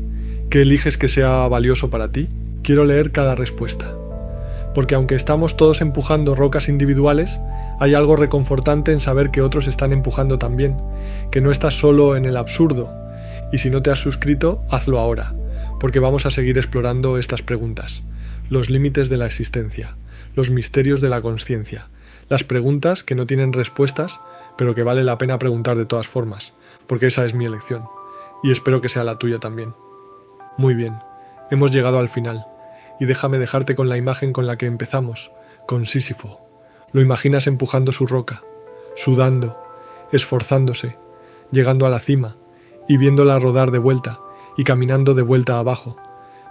¿Qué eliges que sea valioso para ti? Quiero leer cada respuesta. Porque aunque estamos todos empujando rocas individuales, hay algo reconfortante en saber que otros están empujando también, que no estás solo en el absurdo. Y si no te has suscrito, hazlo ahora, porque vamos a seguir explorando estas preguntas, los límites de la existencia, los misterios de la consciencia, las preguntas que no tienen respuestas, pero que vale la pena preguntar de todas formas, porque esa es mi elección, y espero que sea la tuya también. Muy bien, hemos llegado al final, y déjame dejarte con la imagen con la que empezamos, con Sísifo. Lo imaginas empujando su roca, sudando, esforzándose, llegando a la cima, y viéndola rodar de vuelta, y caminando de vuelta abajo,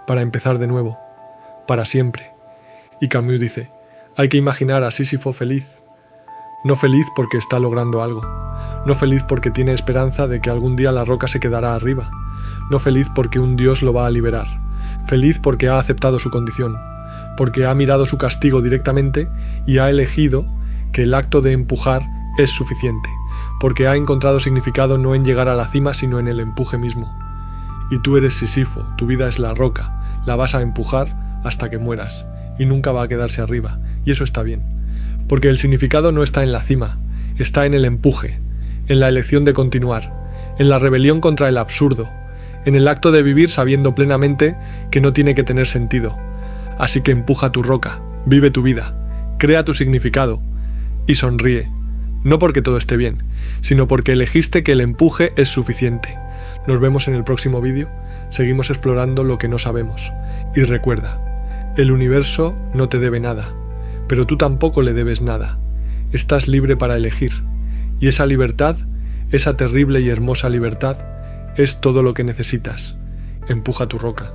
para empezar de nuevo, para siempre. Y Camus dice, hay que imaginar a Sísifo feliz. No feliz porque está logrando algo. No feliz porque tiene esperanza de que algún día la roca se quedará arriba. No feliz porque un dios lo va a liberar. Feliz porque ha aceptado su condición. Porque ha mirado su castigo directamente y ha elegido que el acto de empujar es suficiente. Porque ha encontrado significado no en llegar a la cima, sino en el empuje mismo. Y tú eres Sísifo, tu vida es la roca, la vas a empujar hasta que mueras, y nunca va a quedarse arriba, y eso está bien. Porque el significado no está en la cima, está en el empuje, en la elección de continuar, en la rebelión contra el absurdo, en el acto de vivir sabiendo plenamente que no tiene que tener sentido. Así que empuja tu roca, vive tu vida, crea tu significado, y sonríe. No porque todo esté bien, sino porque elegiste que el empuje es suficiente. Nos vemos en el próximo vídeo, seguimos explorando lo que no sabemos. Y recuerda, el universo no te debe nada, pero tú tampoco le debes nada. Estás libre para elegir, y esa libertad, esa terrible y hermosa libertad, es todo lo que necesitas. Empuja tu roca.